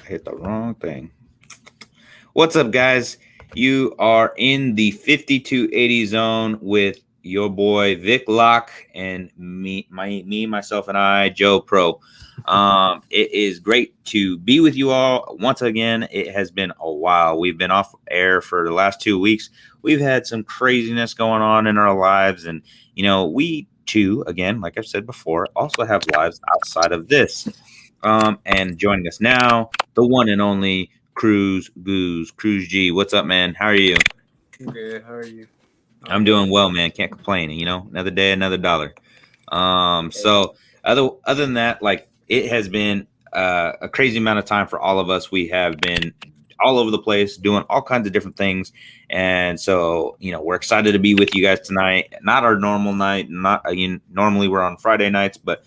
I hit the wrong thing. What's up, guys? You are in the 5280 zone with your boy Vic Locke and myself, and I, Joe Pro. It is great to be with you all once again. It has been a while. We've been off air for the last 2 weeks. We've had some craziness going on in our lives, and we too, again, like I've said before, also have lives outside of this. And joining us now, the one and only Cruz G. What's up, man? How are you? Good. How are you? I'm doing well, man. Can't complain. Another day, another dollar. Hey, So other than that, like it has been a crazy amount of time for all of us. We have been all over the place doing all kinds of different things, and so we're excited to be with you guys tonight. Not our normal night. Not normally we're on Friday nights, but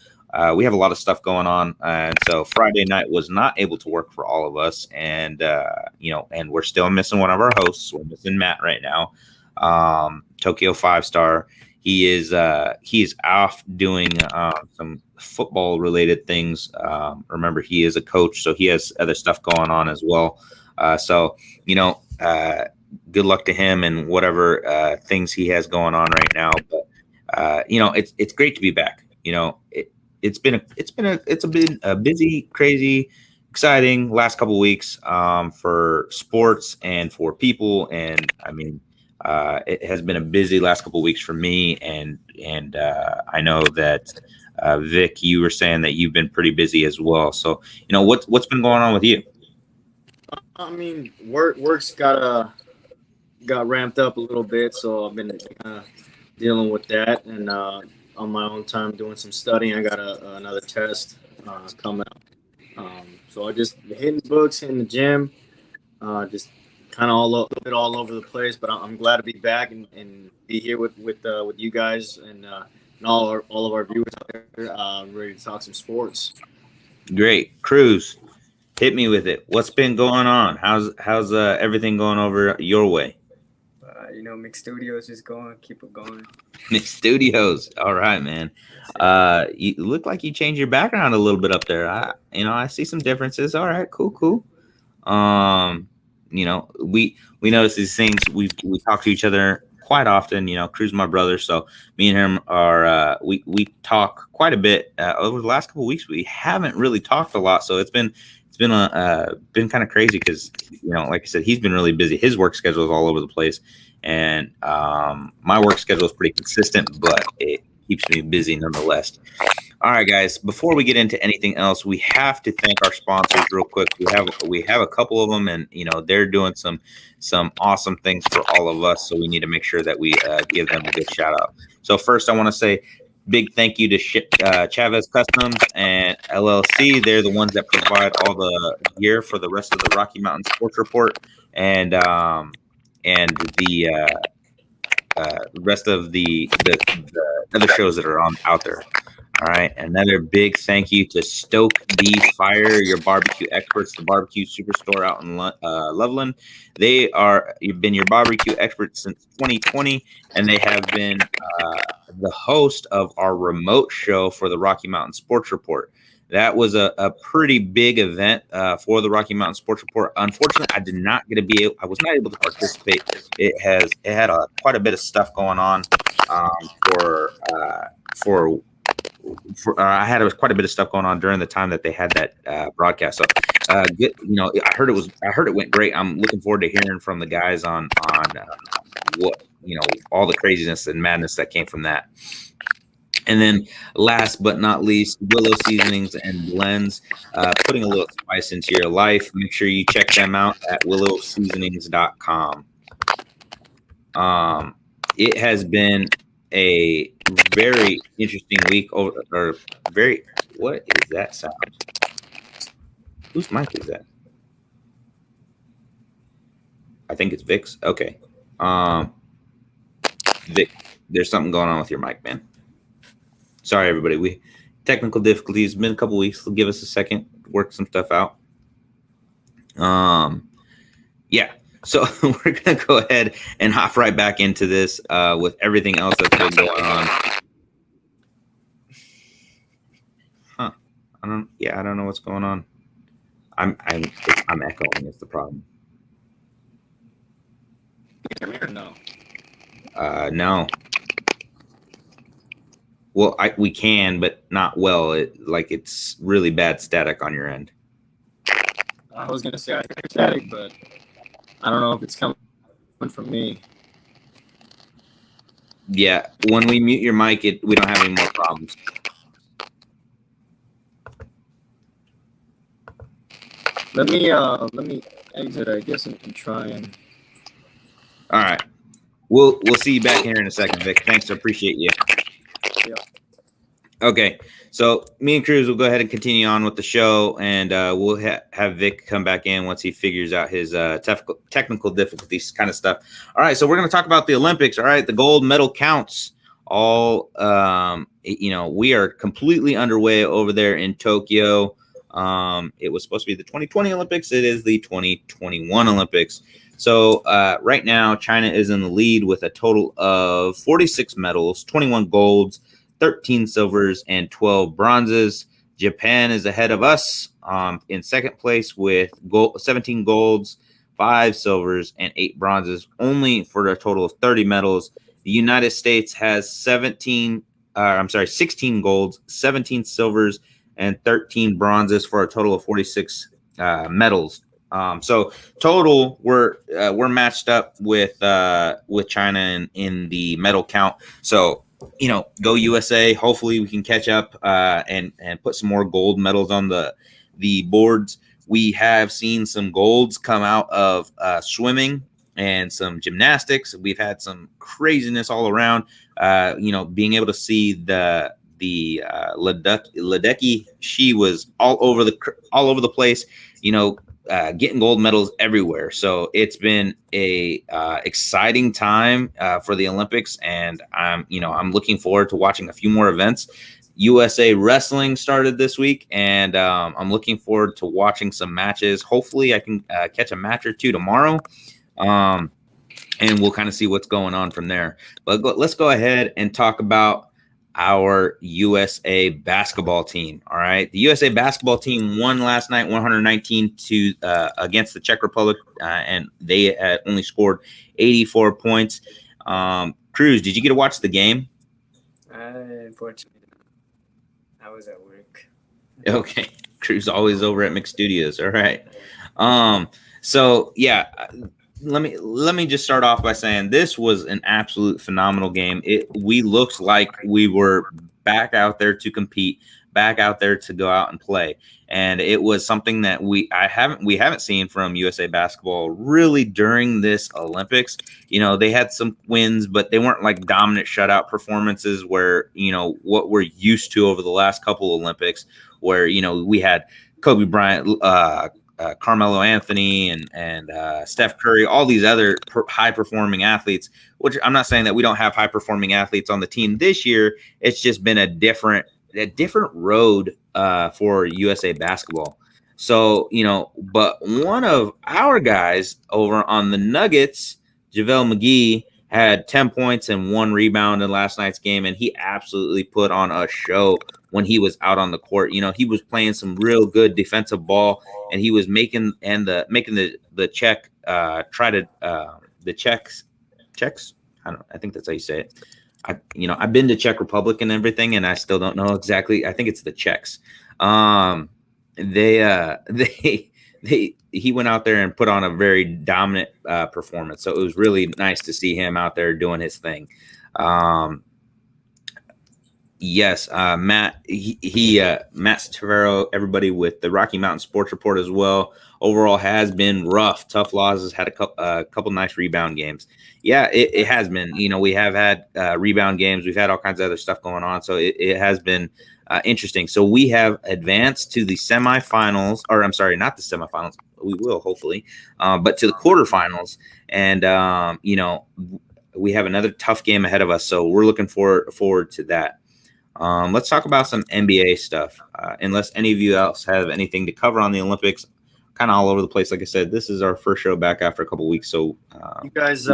we have a lot of stuff going on, and so Friday night was not able to work for all of us, and and we're still missing one of our hosts. We're missing Matt right now. Tokyo Five Star. He is off doing some football related things. Remember, he is a coach, so he has other stuff going on as well. So good luck to him and whatever things he has going on right now. But it's great to be back. It's been a busy, crazy, exciting last couple weeks for sports and for people, and I mean it has been a busy last couple of weeks for me, and I know that Vic, you were saying that you've been pretty busy as well. So what's been going on with you? I mean, work's got ramped up a little bit, so I've been kind of dealing with that, and on my own time doing some studying. I got another test coming up, so I just hitting books, hitting the gym, just kind of a bit all over the place. But I'm glad to be back and be here with you guys and all of our viewers out there, ready to talk some sports. Great, Cruz, hit me with it. What's been going on? How's everything going over your way? Mixed studios just going, keep it going. Nick Studios. All right, man. You look like you changed your background a little bit up there. I see some differences. All right, cool. Um, we notice these things. We talk to each other quite often. Cruz my brother, so me and him are we talk quite a bit over the last couple of weeks. We haven't really talked a lot, so it's been kind of crazy because like I said, he's been really busy. His work schedule is all over the place, and my work schedule is pretty consistent, but it keeps me busy nonetheless. All right, guys. Before we get into anything else, we have to thank our sponsors real quick. We have a couple of them, and they're doing some awesome things for all of us. So we need to make sure that we give them a good shout out. So first, I want to say big thank you to Chavez Customs and LLC. They're the ones that provide all the gear for the rest of the Rocky Mountain Sports Report and the rest of the other shows that are on out there. All right. Another big thank you to Stoke Beef Fire, your barbecue experts, the barbecue superstore out in Loveland. You've been your barbecue experts since 2020, and they have been the host of our remote show for the Rocky Mountain Sports Report. That was a pretty big event for the Rocky Mountain Sports Report. Unfortunately, I was not able to participate. It had quite a bit of stuff going on um, for for I had quite a bit of stuff going on during the time that they had that broadcast. So, I heard it went great. I'm looking forward to hearing from the guys on what all the craziness and madness that came from that. And then, last but not least, Willow Seasonings and Blends, putting a little spice into your life. Make sure you check them out at willowseasonings.com. It has been a very interesting week what is that sound? Whose mic is that? I think it's Vic's. Okay. Um Vic, there's something going on with your mic, man. Sorry everybody. We technical difficulties. Been a couple weeks. Give us a second, work some stuff out. Yeah. So we're gonna go ahead and hop right back into this with everything else that's been going on. Huh. I don't know what's going on. I'm echoing is the problem. No. No. Well, we can, but not well. It's really bad static on your end. I was gonna say I hear static, but I don't know if it's coming from me. Yeah, when we mute your mic, we don't have any more problems. Let me exit, I guess, and try and. All right, we'll see you back here in a second, Vic. Thanks, I appreciate you. Yeah. Okay, so me and Cruz will go ahead and continue on with the show, and we'll have Vic come back in once he figures out his technical difficulties kind of stuff. All right, so we're going to talk about the Olympics. All right, the gold medal counts. All we are completely underway over there in Tokyo. It was supposed to be the 2020 Olympics. It is the 2021 Olympics. So right now, China is in the lead with a total of 46 medals, 21 golds, 13 silvers, and 12 bronzes. Japan is ahead of us in second place with 17 golds, 5 silvers, and 8 bronzes, only for a total of 30 medals. The United States has 16 golds, 17 silvers, and 13 bronzes for a total of 46 medals. So total, we're matched up with China in the medal count. So go USA. Hopefully we can catch up and put some more gold medals on the boards. We have seen some golds come out of swimming and some gymnastics. We've had some craziness all around. Being able to see the Ledecky, she was all over the place. Getting gold medals everywhere. So it's been a exciting time for the Olympics, and I'm looking forward to watching a few more events. USA Wrestling started this week, and I'm looking forward to watching some matches. Hopefully I can catch a match or two tomorrow, and we'll kind of see what's going on from there. But let's go ahead and talk about our USA basketball team. All right. The USA basketball team won last night, 119 to against the Czech Republic, and they had only scored 84 points. Cruz, did you get to watch the game? Unfortunately, I was at work. Okay. Cruz always over at Mixed Studios. All right. So yeah, let me just start off by saying this was an absolute phenomenal game. We looked like we were back out there to compete, back out there to go out and play, and it was something that we haven't seen from USA basketball really during this Olympics. They had some wins, but they weren't like dominant shutout performances where what we're used to over the last couple Olympics, where we had Kobe Bryant, Carmelo Anthony and Steph Curry, all these other high-performing athletes, which I'm not saying that we don't have high-performing athletes on the team this year. It's just been a different road for USA basketball. So, but one of our guys over on the Nuggets, JaVale McGee, had 10 points and 1 rebound in last night's game, and he absolutely put on a show when he was out on the court. He was playing some real good defensive ball, and he was making the Czech the Czechs. I think that's how you say it. I've been to Czech Republic and everything, and I still don't know exactly. I think it's the Czechs. He went out there and put on a very dominant performance. So it was really nice to see him out there doing his thing. Yes, Matt. Matt Tavero, everybody with the Rocky Mountain Sports Report as well. Overall, has been rough, tough losses. Had a couple nice rebound games. Yeah, it has been. We have had rebound games. We've had all kinds of other stuff going on. So it has been interesting. So we have advanced to the semifinals, or I'm sorry, not the semifinals. We will hopefully, but to the quarterfinals. And we have another tough game ahead of us. So we're looking forward to that. Let's talk about some NBA stuff. Unless any of you else have anything to cover on the Olympics, kind of all over the place. Like I said, this is our first show back after a couple weeks. So you guys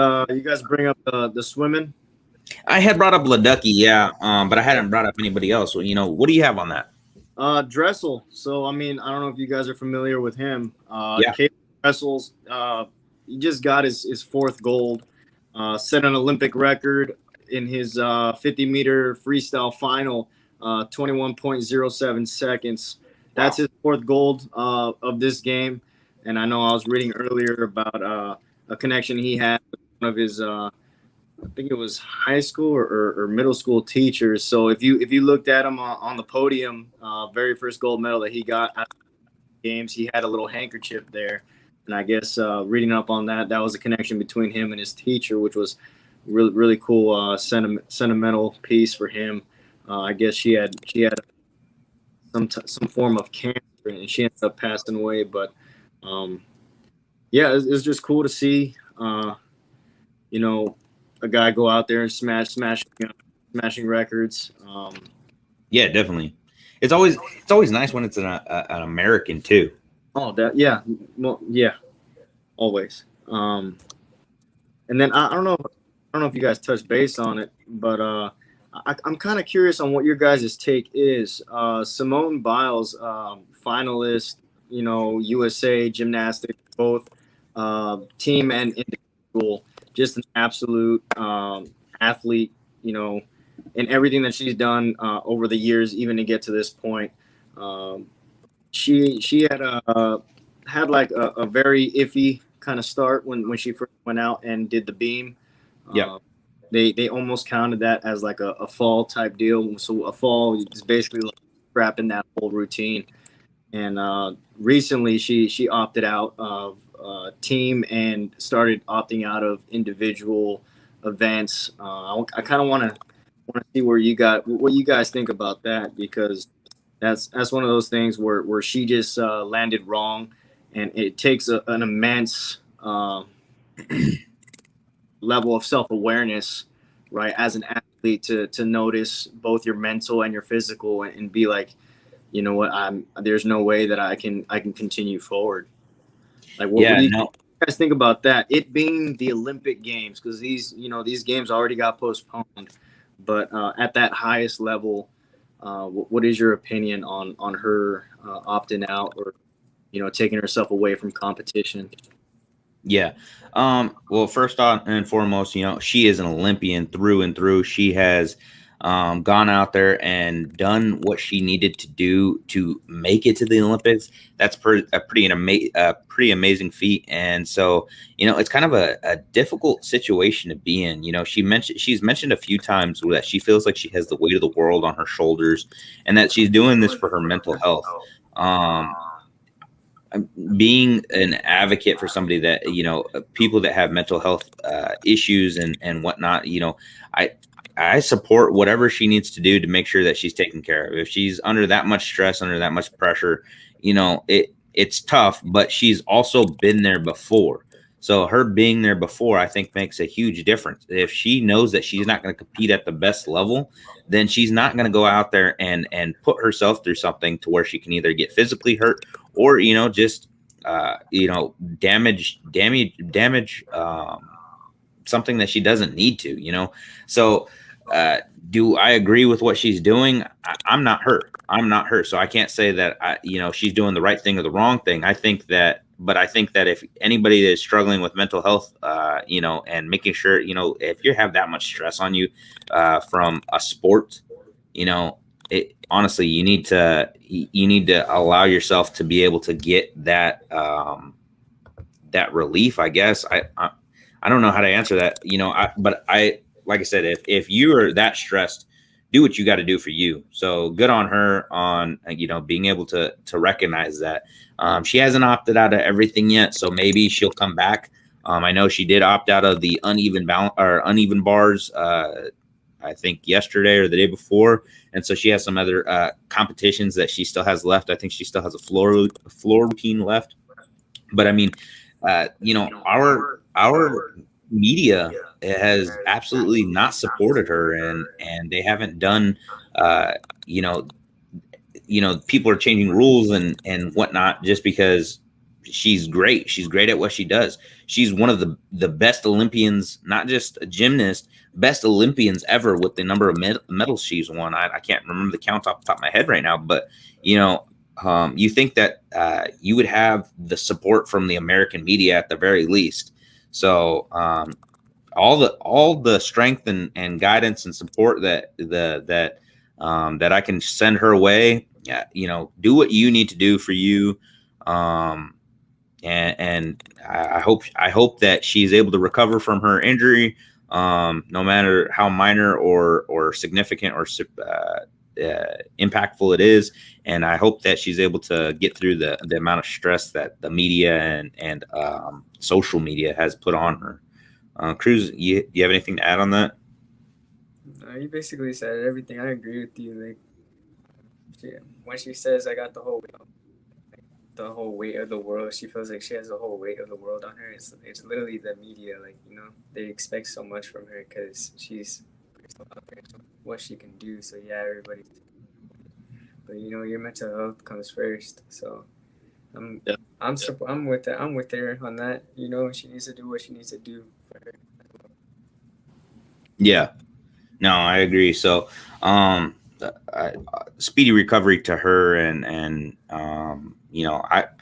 bring up the swimming. I had brought up Ledecky, yeah, but I hadn't brought up anybody else. So, what do you have on that? Dressel. So I mean, I don't know if you guys are familiar with him. Yeah. Caleb Dressel's. He just got his fourth gold. Set an Olympic record in his 50-meter freestyle final. 21.07 seconds. That's his fourth gold of this game. And I know I was reading earlier about a connection he had with one of his I think it was high school or middle school teachers. So if you looked at him on the podium, very first gold medal that he got out of the games, he had a little handkerchief there, and I guess reading up on that, that was a connection between him and his teacher, which was really cool, sentimental piece for him. I guess she had some form of cancer, and she ended up passing away. But yeah, it's just cool to see. You know, a guy go out there and smashing records. Yeah, definitely. It's always nice when it's an American too. Oh, that yeah, well, yeah, always. And then I don't know if you guys touched base on it, but I'm kind of curious on what your guys' take is. Simone Biles, finalist, you know, USA gymnastics, both team and individual. Just an absolute athlete, you know, in everything that she's done over the years, even to get to this point. She had like a very iffy kind of start when she first went out and did the beam. Yeah. They almost counted that as like a fall type deal. So a fall is basically like scrapping that whole routine. And recently she opted out of team and started opting out of individual events. I kind of want to see what you guys think about that, because that's one of those things where she just landed wrong, and it takes an immense level of self-awareness, right, as an athlete to notice both your mental and your physical, and be like, you know what, there's no way that I can continue forward. Like, what do you guys think about that? It being the Olympic Games, because these games already got postponed, but at that highest level, what is your opinion on her opting out, or taking herself away from competition? Yeah. Well, first on and foremost, she is an Olympian through and through. She has gone out there and done what she needed to do to make it to the Olympics. That's a pretty amazing feat. And so, it's kind of a difficult situation to be in. She's mentioned a few times that she feels like she has the weight of the world on her shoulders, and that she's doing this for her mental health. Being an advocate for somebody that, people that have mental health issues and whatnot, I support whatever she needs to do to make sure that she's taken care of. If she's under that much stress, under that much pressure, it's tough, but she's also been there before. So her being there before, I think, makes a huge difference. If she knows that she's not going to compete at the best level, then she's not going to go out there and put herself through something to where she can either get physically hurt or, just, damage something that she doesn't need to, So do I agree with what she's doing? I'm not her. So I can't say that, she's doing the right thing or the wrong thing. I think that if anybody is struggling with mental health, and making sure, if you have that much stress on you from a sport, honestly, you need to allow yourself to be able to get that relief, I guess. I don't know how to answer that, but like I said, if you are that stressed, do what you got to do for you. So good on her on, being able to recognize that. She hasn't opted out of everything yet, so maybe she'll come back. I know she did opt out of the uneven bars, I think yesterday or the day before. And so she has some other competitions that she still has left. I think she still has a floor routine left. But I mean, our media has absolutely not supported her, and they haven't done, people are changing rules and whatnot just because she's great. She's great at what she does. She's one of the best Olympians, not just a gymnast, best Olympians ever with the number of medals she's won. I can't remember the count off the top of my head right now, but you think that you would have the support from the American media at the very least. So all the strength and guidance and support that I can send her way. Yeah, do what you need to do for you. And I hope that she's able to recover from her injury, no matter how minor or significant or impactful it is. And I hope that she's able to get through the amount of stress that the media and social media has put on her. Cruz, you have anything to add on that? You basically said everything. I agree with you. Like, when she says, "I got the whole weight of the world," she feels like she has the whole weight of the world on her. It's literally the media. Like, they expect so much from her because she's what she can do. So yeah, everybody. But your mental health comes first. So I'm with her. I'm with her on that. She needs to do what she needs to do for her. Yeah, no, I agree. So, speedy recovery to her, and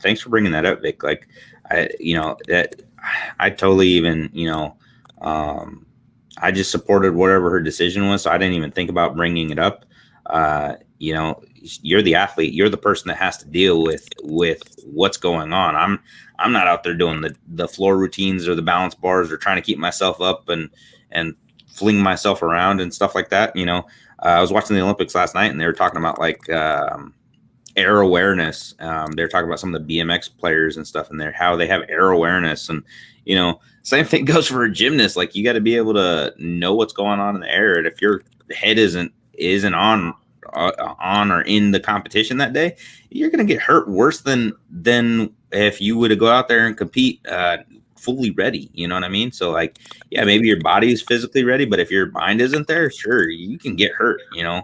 thanks for bringing that up, Vic. Like, I totally even, I just supported whatever her decision was. So I didn't even think about bringing it up. You're the athlete. You're the person that has to deal with what's going on. I'm not out there doing the floor routines or the balance bars or trying to keep myself up and fling myself around and stuff like that. I was watching the Olympics last night and they were talking about like air awareness. They're talking about some of the BMX players and stuff in there, how they have air awareness. And, same thing goes for a gymnast. Like, you got to be able to know what's going on in the air. And if your head isn't on or in the competition that day, you're going to get hurt worse than if you would go out there and compete fully ready. You know what I mean? So, like, yeah, maybe your body is physically ready, but if your mind isn't there, sure, you can get hurt. You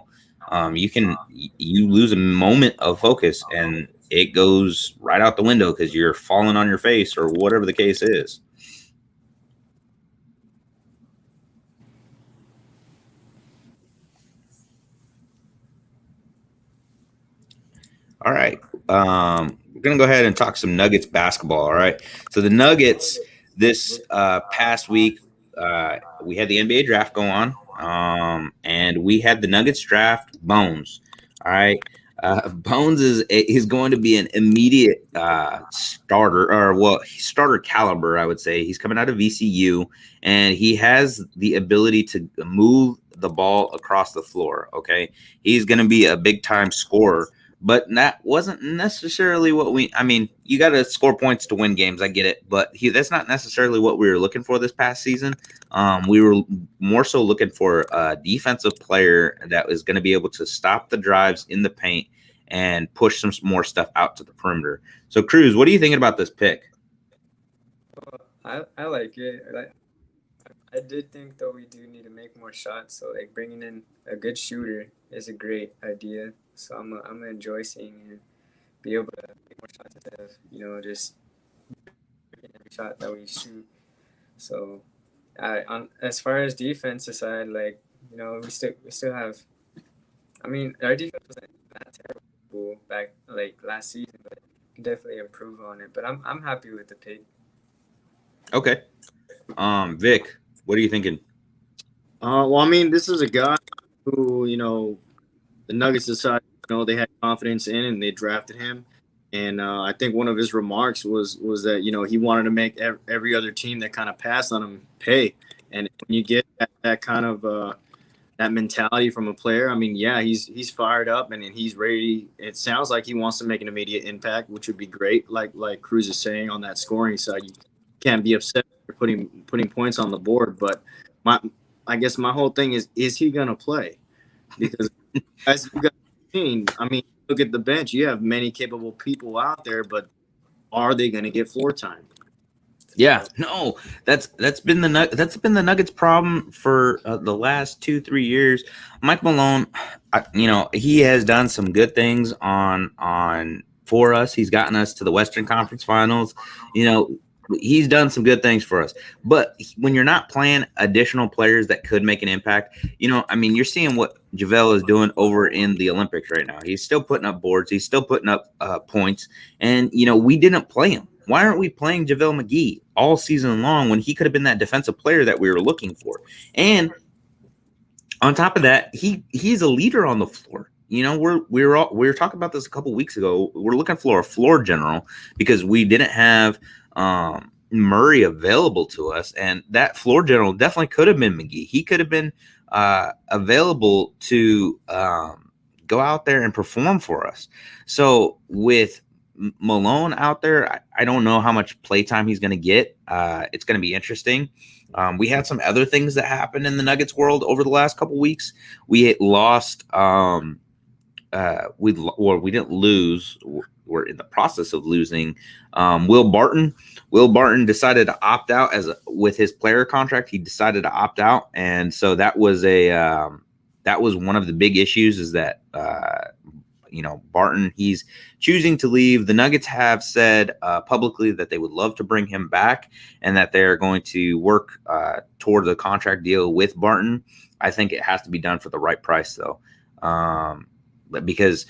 lose a moment of focus and it goes right out the window because you're falling on your face or whatever the case is. All right. We're going to go ahead and talk some Nuggets basketball. All right. So the Nuggets this past week, we had the NBA draft go on, and we had the Nuggets draft Bones. All right. Bones is going to be an immediate starter, or starter caliber, I would say. He's coming out of VCU, and he has the ability to move the ball across the floor. Okay. He's going to be a big time scorer. But that wasn't necessarily what you got to score points to win games. I get it. But that's not necessarily what we were looking for this past season. We were more so looking for a defensive player that was going to be able to stop the drives in the paint and push some more stuff out to the perimeter. So, Cruz, what are you thinking about this pick? I like it. I did think, though, we do need to make more shots. So, like, bringing in a good shooter is a great idea. So I'm gonna enjoy seeing him be able to make more shots instead of just every shot that we shoot. So as far as defense aside, like we still have. I mean, our defense wasn't that terrible back like last season, but we can definitely improve on it. But I'm happy with the pick. Okay, Vic, what are you thinking? Well, I mean, this is a guy who the Nuggets decided, they had confidence in, and they drafted him. And I think one of his remarks was that, he wanted to make every other team that kind of passed on him pay. And when you get that kind of that mentality from a player, I mean, yeah, he's fired up and he's ready. It sounds like he wants to make an immediate impact, which would be great. Like Cruz is saying, on that scoring side, you can't be upset for putting points on the board. But I guess my whole thing is he going to play? Because as you guys seen, I mean, look at the bench. You have many capable people out there, but are they going to get floor time? Yeah, no, that's been the Nuggets' problem for the last 2-3 years. Mike Malone, he has done some good things on for us. He's gotten us to the Western Conference Finals. You know, he's done some good things for us. But when you're not playing additional players that could make an impact, you know, I mean, you're seeing what JaVale is doing over in the Olympics right now. He's still putting up boards. He's still putting up points. And, you know, we didn't play him. Why aren't we playing JaVale McGee all season long when he could have been that defensive player that we were looking for? And on top of that, he's a leader on the floor. You know, we were talking about this a couple weeks ago. We're looking for a floor general because we didn't have Murray available to us, and that floor general definitely could have been McGee. He could have been available to go out there and perform for us. So with Malone out there, I don't know how much playtime he's going to get. It's going to be interesting. We had some other things that happened in the Nuggets world over the last couple weeks. We lost. We didn't lose. We're in the process of losing Will Barton. Will Barton decided to opt out with his player contract. He decided to opt out, and so that was one of the big issues. Is that you know, Barton, he's choosing to leave. The Nuggets have said publicly that they would love to bring him back and that they're going to work toward a contract deal with Barton. I think it has to be done for the right price, though, because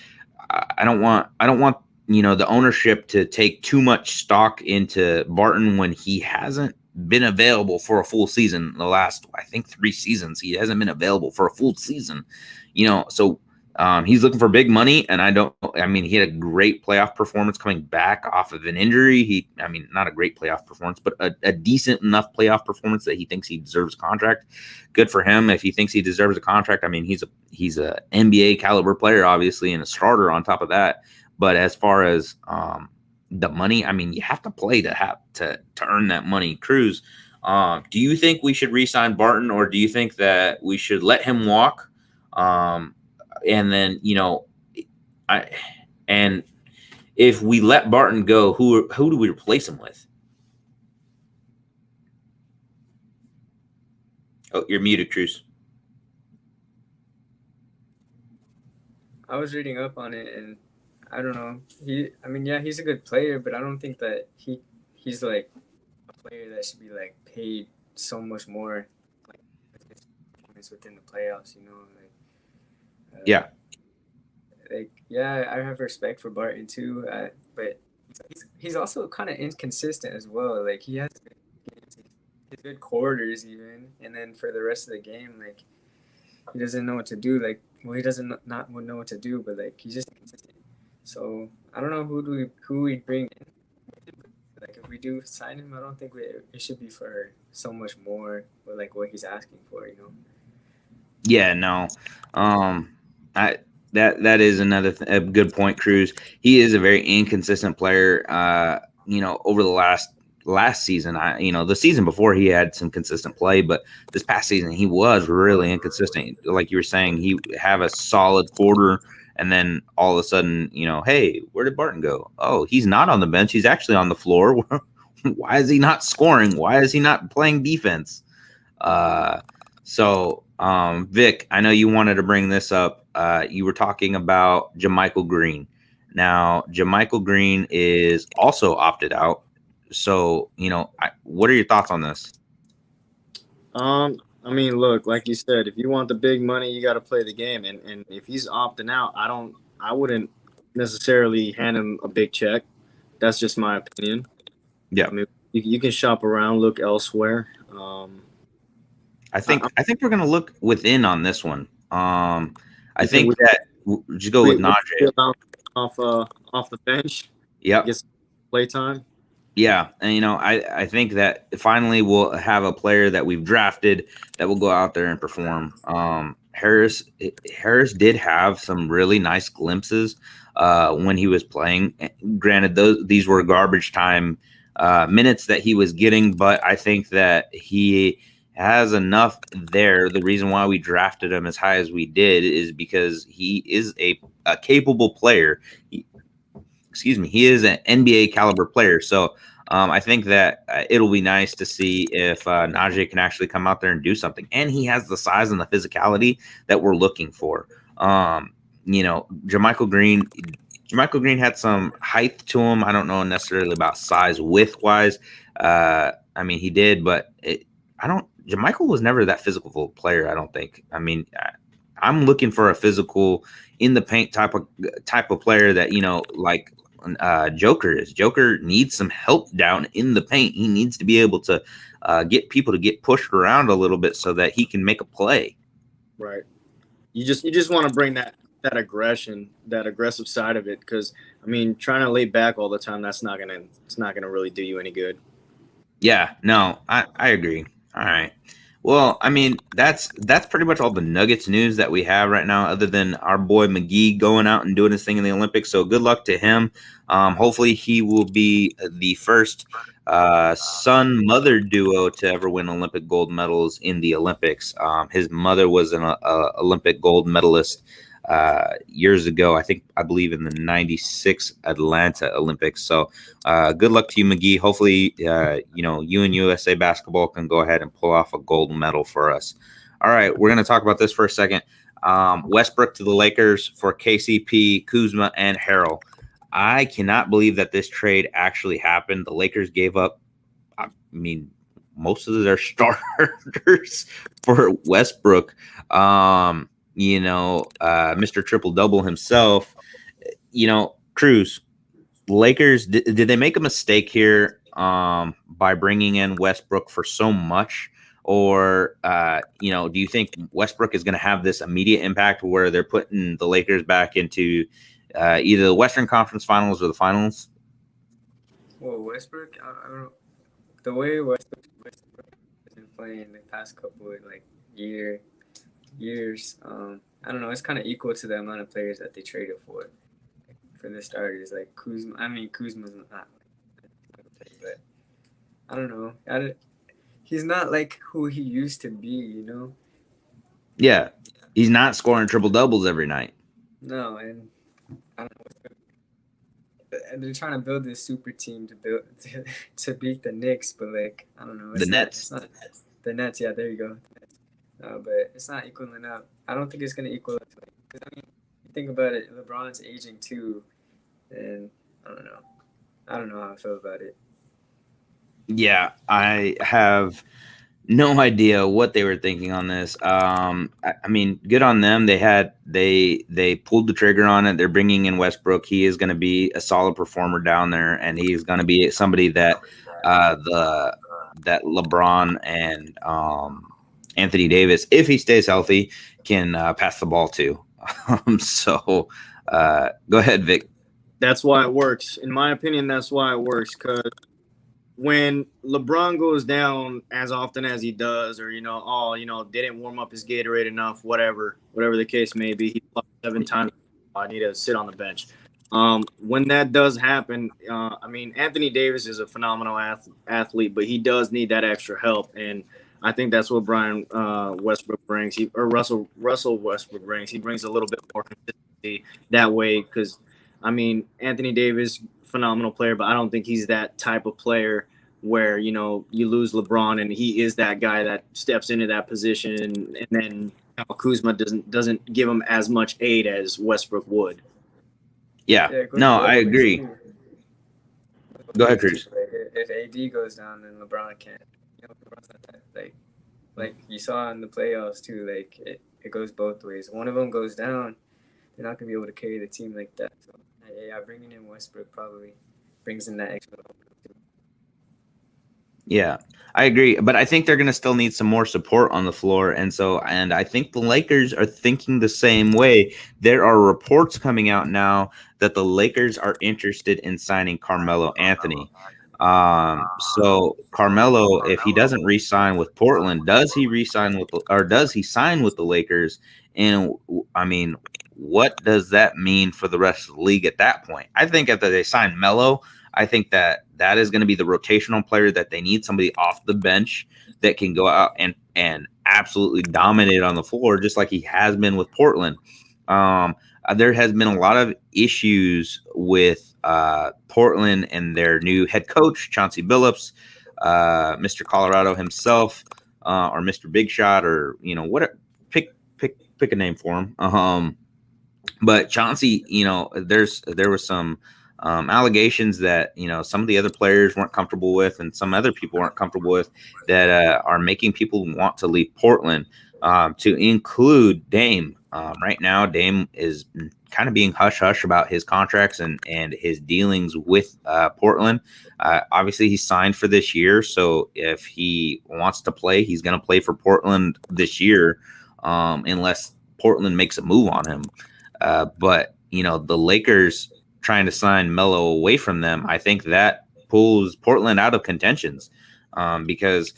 I don't want you know, the ownership to take too much stock into Barton when he hasn't been available for a full season. The last, I think, 3 seasons, he hasn't been available for a full season. You know, so he's looking for big money, and I mean, he had a great playoff performance coming back off of an injury. Not a great playoff performance, but a decent enough playoff performance that he thinks he deserves a contract. Good for him if he thinks he deserves a contract. I mean, he's a NBA caliber player, obviously, and a starter on top of that. But as far as the money, I mean, you have to play to earn that money. Cruz, do you think we should re-sign Barton, or do you think that we should let him walk? And then, you know, and if we let Barton go, who do we replace him with? Oh, you're muted, Cruz. I was reading up on it, and I don't know. He's a good player, but I don't think that he's like a player that should be like paid so much more, like his performance within the playoffs. You know, Yeah. I have respect for Barton too, but he's also kind of inconsistent as well. Like he has his good quarters even, and then for the rest of the game, like he doesn't know what to do. Like, well, he doesn't not know what to do, but like he's just inconsistent. So I don't know who we bring in. Like if we do sign him, I don't think it should be for so much more, or like what he's asking for. You know. Yeah. No. That is a good point, Cruz. He is a very inconsistent player. You know, over the last season, the season before he had some consistent play, but this past season he was really inconsistent. Like you were saying, he have a solid quarter, and then all of a sudden, you know, hey, where did Barton go? Oh, he's not on the bench. He's actually on the floor. Why is he not scoring? Why is he not playing defense? So Vic, I know you wanted to bring this up. You were talking about JaMychal Green. Now, JaMychal Green is also opted out. So, you know, what are your thoughts on this? I mean, look, like you said, if you want the big money, you got to play the game. And if he's opting out, I wouldn't necessarily hand him a big check. That's just my opinion. Yeah. I mean, you can shop around, look elsewhere. I think we're going to look within on this one. I think that just go with Najee off the bench. Yeah. Get some playtime. Yeah, and you know, I think that finally we'll have a player that we've drafted that will go out there and perform. Harris did have some really nice glimpses when he was playing. Granted, these were garbage time minutes that he was getting, but I think that he has enough there. The reason why we drafted him as high as we did is because he is a capable player. He is an NBA caliber player. So I think that it'll be nice to see if Najee can actually come out there and do something. And he has the size and the physicality that we're looking for. You know, JaMychal Green, Jermichael Green had some height to him. I don't know necessarily about size width wise. I mean, he did, but I don't. Jermichael was never that physical player. I don't think. I mean, I'm looking for a physical in the paint type of player that like Joker is. Joker needs some help down in the paint. He needs to be able to get people to get pushed around a little bit so that he can make a play. Right. You just want to bring that aggression, that aggressive side of it, because I mean, trying to lay back all the time, it's not gonna really do you any good. Yeah, no, I agree. All right. Well, I mean, that's pretty much all the Nuggets news that we have right now, other than our boy McGee going out and doing his thing in the Olympics. So good luck to him. Hopefully he will be the first son-mother duo to ever win Olympic gold medals in the Olympics. His mother was an Olympic gold medalist years ago, I believe in the 96 Atlanta Olympics. So good luck to you, McGee. Hopefully, you and USA basketball can go ahead and pull off a gold medal for us. All right, we're going to talk about this for a second. Westbrook to the Lakers for KCP, Kuzma, and Harrell. I cannot believe that this trade actually happened. The Lakers gave up, I mean, most of their starters for Westbrook. Mr. Triple Double himself. Cruz, Lakers, did they make a mistake here by bringing in Westbrook for so much? Or, do you think Westbrook is going to have this immediate impact where they're putting the Lakers back into either the Western Conference Finals or the Finals? Well, Westbrook, I don't know. The way Westbrook has been playing the past couple of years, I don't know. It's kind of equal to the amount of players that they traded for the starters. Like Kuzma, Kuzma's not, but I don't know. He's not like who he used to be, Yeah, he's not scoring triple doubles every night. No, and I don't know. And they're trying to build this super team to beat the Knicks, but like I don't know. The Nets. The Nets, yeah, there you go. But it's not equaling up. I don't think it's going to equal up. Because, you think about it, LeBron's aging too. And I don't know. I don't know how I feel about it. Yeah, I have no idea what they were thinking on this. I mean, good on them. They pulled the trigger on it. They're bringing in Westbrook. He is going to be a solid performer down there, and he's going to be somebody that that LeBron and Anthony Davis, if he stays healthy, can pass the ball to. So go ahead, Vic. That's why it works. In my opinion, that's why it works, because when LeBron goes down as often as he does, or didn't warm up his Gatorade enough, whatever the case may be, he lost 7 times. I need to sit on the bench. When that does happen, Anthony Davis is a phenomenal athlete, but he does need that extra help, and I think that's what Brian Westbrook brings. Russell Westbrook brings. He brings a little bit more consistency that way, because Anthony Davis, phenomenal player, but I don't think he's that type of player where you lose LeBron and he is that guy that steps into that position, and then Kuzma doesn't give him as much aid as Westbrook would. Yeah, no, I agree. Go ahead, Cruz. If AD goes down, then LeBron can't. LeBron's not that, like you saw in the playoffs too. Like it goes both ways. One of them goes down, they're not gonna be able to carry the team like that. So yeah, bringing in Westbrook probably brings in that extra. Yeah, I agree, but I think they're going to still need some more support on the floor, and I think the Lakers are thinking the same way. There are reports coming out now that the Lakers are interested in signing Carmelo Anthony. So Carmelo, if he doesn't re-sign with Portland, does he sign with the Lakers? And what does that mean for the rest of the league at that point? I think after they sign Melo, I think that is going to be the rotational player that they need, somebody off the bench that can go out and absolutely dominate on the floor, just like he has been with Portland. There has been a lot of issues with Portland and their new head coach, Chauncey Billups, Mr. Colorado himself, or Mr. Big Shot, or what? Pick a name for him. But Chauncey, there was some allegations that some of the other players weren't comfortable with, and some other people weren't comfortable with, that are making people want to leave Portland. To include Dame. Right now, Dame is kind of being hush hush about his contracts and his dealings with Portland. Obviously, he's signed for this year, so if he wants to play, he's going to play for Portland this year, unless Portland makes a move on him. But the Lakers trying to sign Melo away from them, I think that pulls Portland out of contentions, because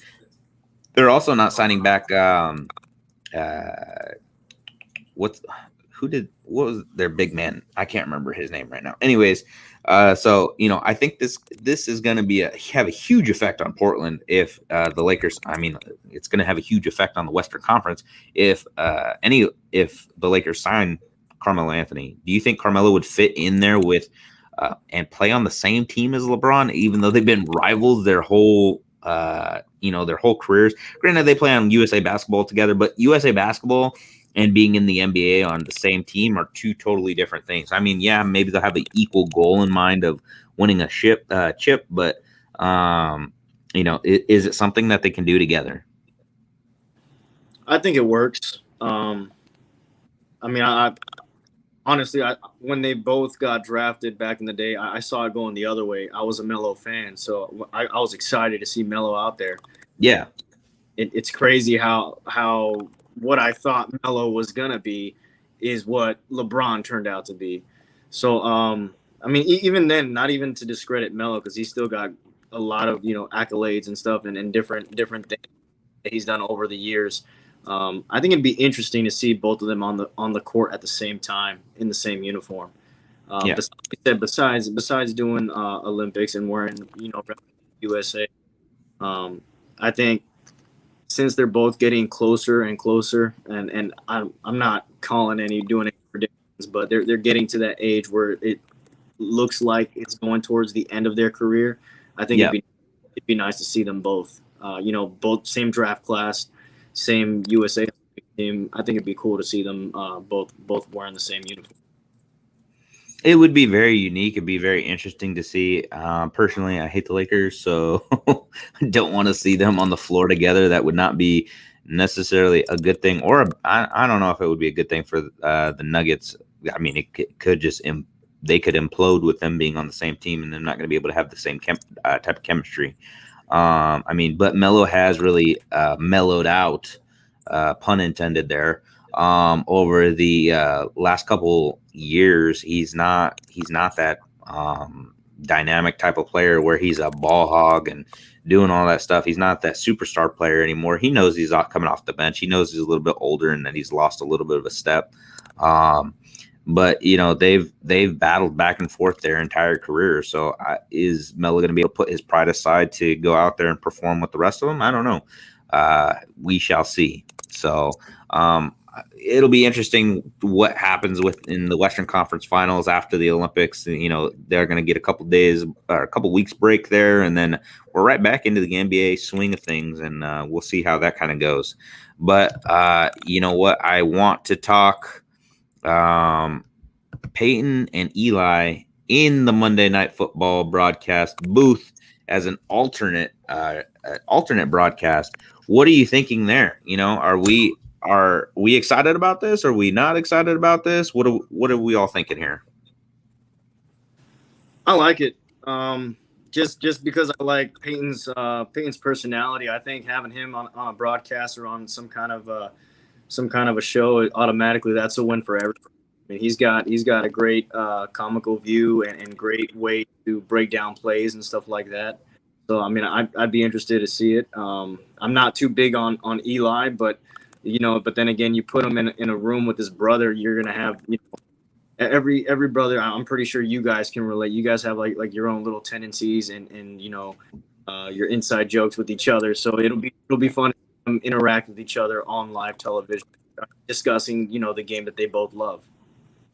they're also not signing back. What was their big man? I can't remember his name right now. Anyways, so I think this is going to have a huge effect on Portland if the Lakers. I mean, it's going to have a huge effect on the Western Conference if the Lakers sign Carmelo Anthony. Do you think Carmelo would fit in there with and play on the same team as LeBron, even though they've been rivals their whole their whole careers? Granted, they play on USA Basketball together, but USA Basketball and being in the NBA on the same team are two totally different things. I mean, yeah, maybe they'll have an equal goal in mind of winning a chip, but is it something that they can do together? I think it works. I mean, I honestly, when they both got drafted back in the day, I saw it going the other way. I was a Melo fan, so I was excited to see Melo out there. Yeah, it's crazy how what I thought Melo was gonna be is what LeBron turned out to be. So, I mean, even then, not even to discredit Melo, because he's still got a lot of accolades and stuff and different things that he's done over the years. I think it'd be interesting to see both of them on the court at the same time in the same uniform. Besides doing Olympics and wearing USA, I think since they're both getting closer and closer, and I'm not doing any predictions, but they're getting to that age where it looks like it's going towards the end of their career. I think it'd be nice to see them both. Both same draft class, same USA team. I think it'd be cool to see them both wearing the same uniform. It would be very unique. It'd be very interesting to see. Personally, I hate the Lakers, so I don't want to see them on the floor together. That would not be necessarily a good thing, or I don't know if it would be a good thing for the Nuggets. I mean, it could just they could implode with them being on the same team, and they're not going to be able to have the same type of chemistry. I mean, but Melo has really mellowed out, pun intended there. Over the last couple years, he's not that dynamic type of player where he's a ball hog and doing all that stuff. He's not that superstar player anymore. He knows he's coming off the bench. He knows he's a little bit older and that he's lost a little bit of a step. But they've battled back and forth their entire career. So is Melo going to be able to put his pride aside to go out there and perform with the rest of them? I don't know. We shall see. So it'll be interesting what happens in the Western Conference Finals after the Olympics. They're going to get a couple days or a couple weeks break there, and then we're right back into the NBA swing of things, and we'll see how that kind of goes. But you know what? I want to talk Peyton and Eli in the Monday Night Football broadcast booth as an alternate broadcast. What are you thinking there? Are we excited about this? Are we not excited about this? What are we all thinking here? I like it. Just because I like Peyton's personality. I think having him on a broadcast or on some kind of a show, automatically that's a win for everyone. I mean, he's got a great comical view and great way to break down plays and stuff like that. So I mean, I'd be interested to see it. I'm not too big on Eli, but then again, you put him in a room with his brother, you're gonna have every brother. I'm pretty sure you guys can relate. You guys have like your own little tendencies and your inside jokes with each other. So it'll be fun to interact with each other on live television, discussing the game that they both love.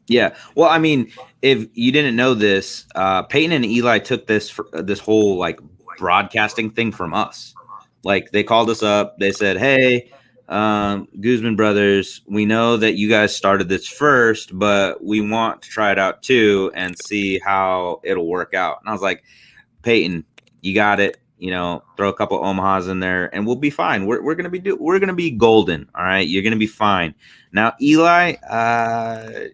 Yeah. Well, I mean, if you didn't know this, Peyton and Eli took this whole like broadcasting thing from us. Like they called us up. They said, "Hey, Guzman Brothers, we know that you guys started this first, but we want to try it out too and see how it'll work out. And I was like, Peyton, you got it. You know, throw a couple Omahas in there, and we'll be fine. We're gonna be golden. All right, you're gonna be fine. Now, Eli,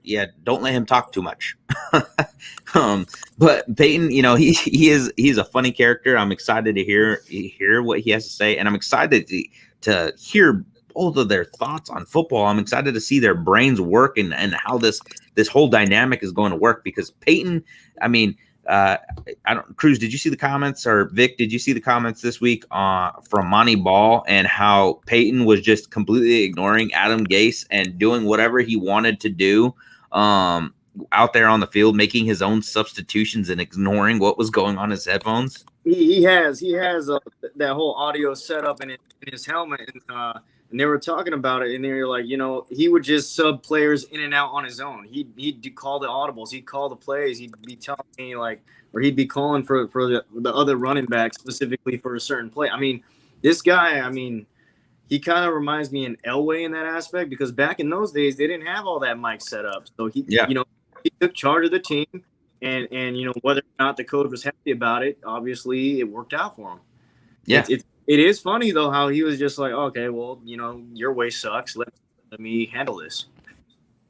yeah, don't let him talk too much. But Peyton, you know, he's a funny character. I'm excited to hear what he has to say, and I'm excited to hear both of their thoughts on football. I'm excited to see their brains work and how this whole dynamic is going to work because Peyton, I mean. I don't, Cruz, did you see the comments, or Vic, did you see the comments this week from Monty Ball and how Peyton was just completely ignoring Adam Gase and doing whatever he wanted to do out there on the field, making his own substitutions and ignoring what was going on in his headphones? He has that whole audio set up in his helmet, and they were talking about it, and they were like, you know, he would just sub players in and out on his own. He'd call the audibles, he'd call the plays, he'd be telling me or he'd be calling for the other running back specifically for a certain play. I mean, this guy, he kind of reminds me in Elway in that aspect because back in those days they didn't have all that mic set up, so he took charge of the team. And you know, whether or not the coach was happy about it, obviously it worked out for him. Yeah. It is funny, though, how he was just like, okay, well, you know, your way sucks. Let me handle this.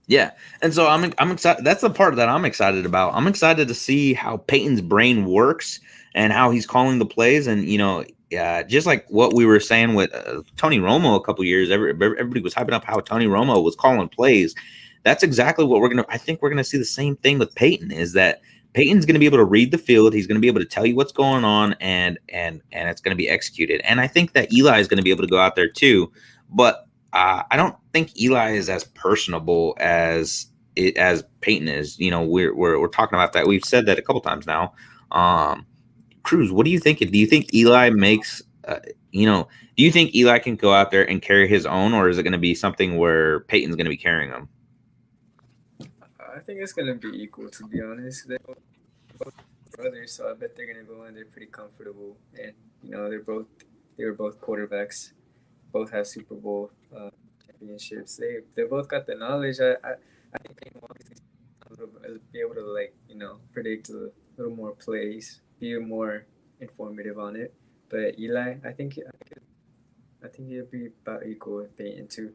Yeah. And so I'm excited. That's the part that I'm excited about. I'm excited to see how Peyton's brain works and how he's calling the plays. And, you know, just like what we were saying with Tony Romo a couple years, everybody was hyping up how Tony Romo was calling plays. That's exactly what I think we're going to see the same thing with Peyton, is that Peyton's going to be able to read the field. He's going to be able to tell you what's going on, and it's going to be executed. And I think that Eli is going to be able to go out there too. But I don't think Eli is as personable as Peyton is. You know, we're talking about that. We've said that a couple times now. Cruz, what do you think? Do you think Eli makes do you think Eli can go out there and carry his own, or is it going to be something where Peyton's going to be carrying him? I think it's gonna be equal, to be honest. They're both brothers, so I bet they're gonna go in there pretty comfortable. And you know, they were both quarterbacks, both have Super Bowl championships. They both got the knowledge. I think Peyton will be able to, like, you know, predict a little more plays, be more informative on it. But Eli, I think he'll be about equal with Peyton too.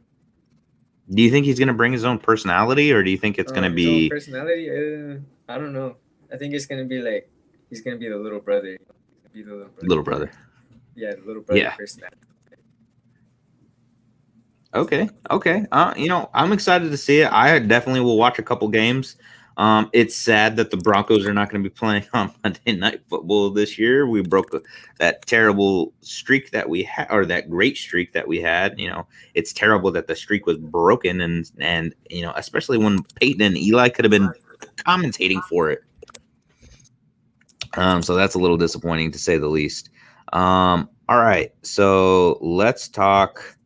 Do you think he's going to bring his own personality, or do you think it's going to be personality? I don't know. I think it's going to be like he's going to be the little brother. Be the little brother. Yeah, the little brother personality. Okay. You know, I'm excited to see it. I definitely will watch a couple games. It's sad that the Broncos are not going to be playing on Monday Night Football this year. We broke that terrible streak that we had, or that great streak that we had. You know, it's terrible that the streak was broken, and you know, especially when Peyton and Eli could have been commentating for it. So that's a little disappointing, to say the least. All right, so let's talk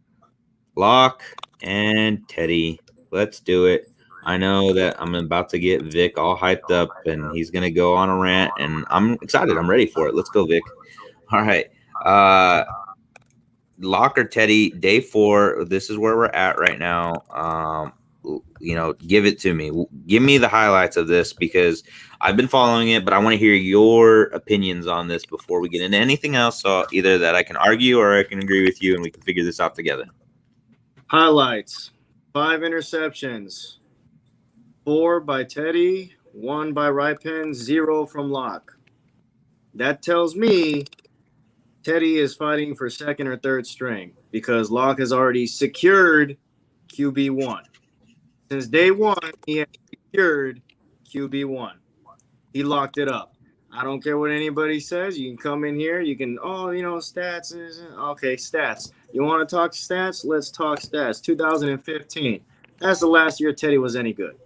Locke and Teddy. Let's do it. I know that I'm about to get Vic all hyped up, and he's going to go on a rant, and I'm excited. I'm ready for it. Let's go, Vic. All right. Locke or Teddy, day 4. This is where we're at right now. You know, give it to me. Give me the highlights of this, because I've been following it, but I want to hear your opinions on this before we get into anything else. So either that I can argue or I can agree with you, and we can figure this out together. Highlights: 5 interceptions. 4 by Teddy, 1 by Rypien, 0 from Locke. That tells me Teddy is fighting for second or third string, because Locke has already secured QB1. Since day 1, he has secured QB1. He locked it up. I don't care what anybody says. You can come in here. You can, stats. Okay, stats. You want to talk stats? Let's talk stats. 2015. That's the last year Teddy was any good.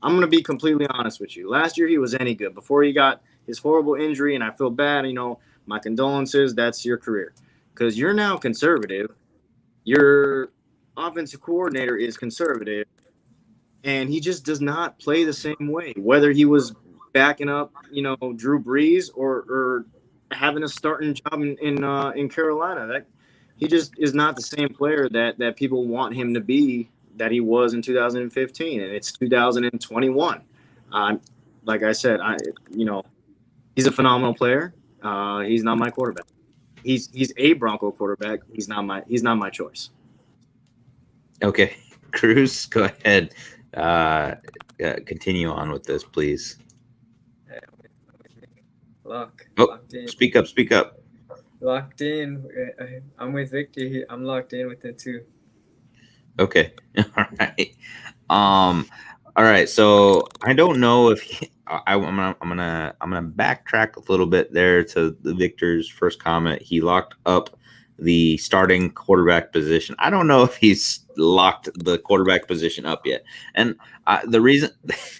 I'm going to be completely honest with you. Last year he was any good before he got his horrible injury, and I feel bad. You know, my condolences. That's your career, because you're now conservative. Your offensive coordinator is conservative, and he just does not play the same way, whether he was backing up, Drew Brees or having a starting job in Carolina. That he just is not the same player that people want him to be that he was in 2015, and it's 2021. Like I said, he's a phenomenal player. He's not my quarterback. He's a Bronco quarterback. He's not my choice. Okay, Cruz, go ahead. Continue on with this, please. Locked in. Speak up. Locked in. I'm with Victor. I'm locked in with it too. Okay. All right. All right. So I don't know if I'm gonna backtrack a little bit there to the Victor's first comment. He locked up the starting quarterback position. I don't know if he's locked the quarterback position up yet, and the reason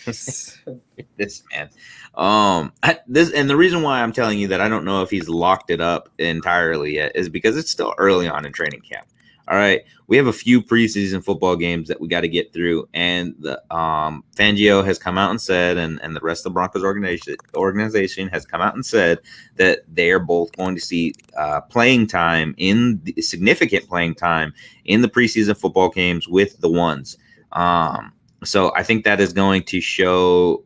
this man, the reason why I'm telling you that I don't know if he's locked it up entirely yet is because it's still early on in training camp. All right, we have a few preseason football games that we got to get through, and the Fangio has come out and said, and the rest of the Broncos organization has come out and said that they are both going to see significant playing time in the preseason football games with the ones. So I think that is going to show,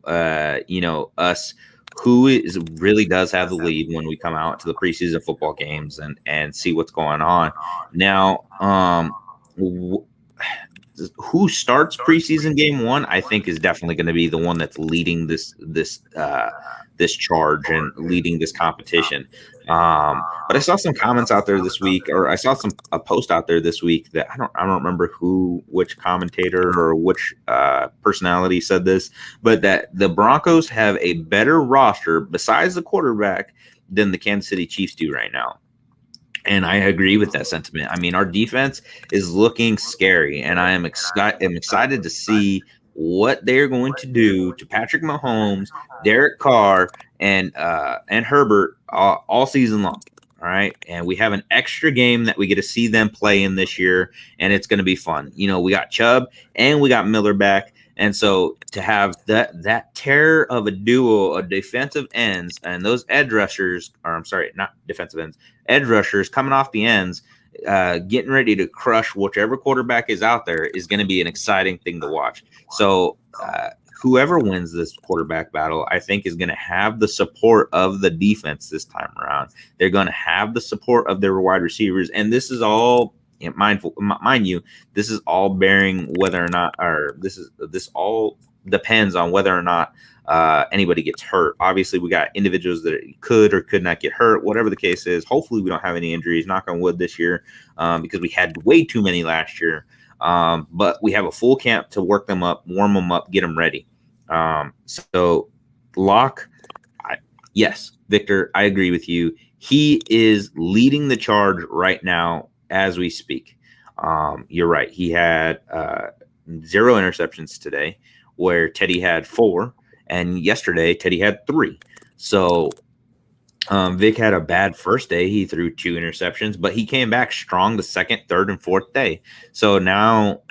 us who really does have the lead when we come out to the preseason football games and see what's going on. Now, who starts preseason game one, I think, is definitely going to be the one that's leading this charge and leading this competition. But I saw some comments out there this week, or I saw a post out there this week that I don't remember which commentator or which personality said this, but that the Broncos have a better roster besides the quarterback than the Kansas City Chiefs do right now. And I agree with that sentiment. I mean, our defense is looking scary, and I am excited to see what they're going to do to Patrick Mahomes, Derek Carr, and Herbert all season long. All right. And we have an extra game that we get to see them play in this year, and it's going to be fun. We got Chubb and we got Miller back. And so to have that terror of a duo of defensive ends and those edge rushers, or I'm sorry, not defensive ends, edge rushers coming off the ends, getting ready to crush whichever quarterback is out there is going to be an exciting thing to watch. So whoever wins this quarterback battle, I think, is going to have the support of the defense this time around. They're going to have the support of their wide receivers. And this is all, mind you, this is all bearing whether or not, or this all depends on whether or not anybody gets hurt. Obviously, we got individuals that could or could not get hurt, whatever the case is. Hopefully we don't have any injuries, knock on wood, this year, because we had way too many last year. But we have a full camp to work them up, warm them up, get them ready. So Locke, yes, Victor, I agree with you. He is leading the charge right now as we speak. You're right. He had 0 interceptions today, where Teddy had 4, and yesterday Teddy had 3. So Vic had a bad first day. He threw 2 interceptions, but he came back strong the second, third, and fourth day. So now,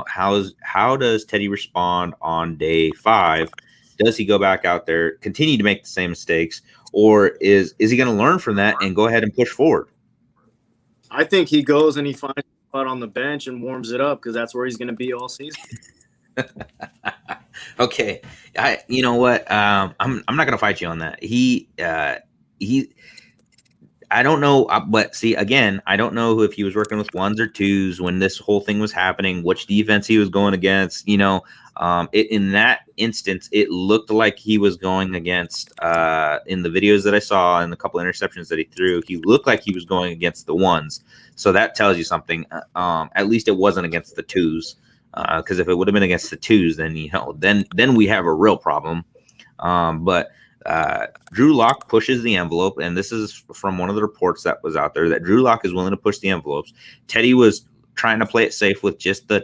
how does Teddy respond on day 5? Does he go back out there, continue to make the same mistakes, or is he going to learn from that and go ahead and push forward? I think he goes and he finds a spot on the bench and warms it up, because that's where he's going to be all season. Okay, you know what? I'm not going to fight you on that. I don't know, but see, again, I don't know if he was working with 1s or 2s when this whole thing was happening, which defense he was going against. In that instance, it looked like he was going against, in the videos that I saw and a couple interceptions that he threw, he looked like he was going against the 1s. So that tells you something. At least it wasn't against the 2s, because if it would have been against the 2s, then we have a real problem. But Drew Lock pushes the envelope, and this is from one of the reports that was out there, that Drew Lock is willing to push the envelopes. Teddy was trying to play it safe with just the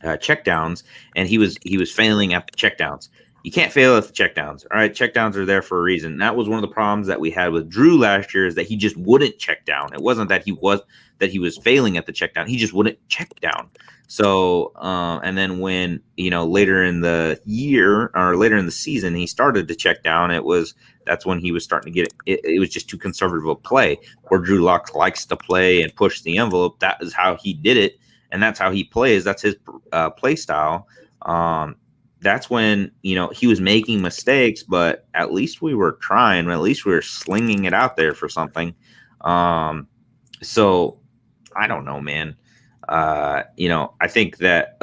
checkdowns, and he was failing at the checkdowns. You can't fail at the checkdowns. All right, checkdowns are there for a reason. That was one of the problems that we had with Drew last year, is that he just wouldn't check down. It wasn't that he was failing at the check down. He just wouldn't check down. So and then when later in the year or later in the season he started to check down, that's when he was starting to get it. It was just too conservative a play. Where Drew Lock likes to play and push the envelope. That is how he did it, and that's how he plays. That's his play style. That's when he was making mistakes, but at least we were trying. At least we were slinging it out there for something. So I don't know, man. I think that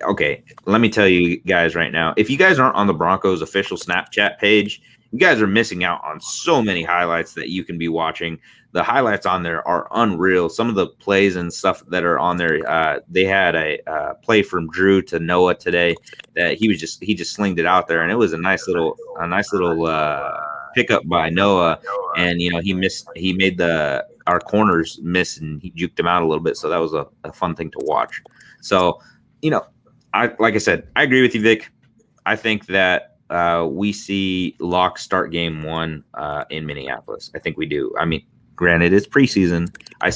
okay. Let me tell you guys right now. If you guys aren't on the Broncos official Snapchat page, you guys are missing out on so many highlights that you can be watching. The highlights on there are unreal. Some of the plays and stuff that are on there, they had a play from Drew to Noah today that he just slinged it out there, and it was a nice little pickup by Noah, and he made our corners miss, and he juked them out a little bit, so that was a fun thing to watch. So like I said, I agree with you, Vic. I think that we see Locke start game 1 in Minneapolis. I think we do. I mean, granted, it's preseason. I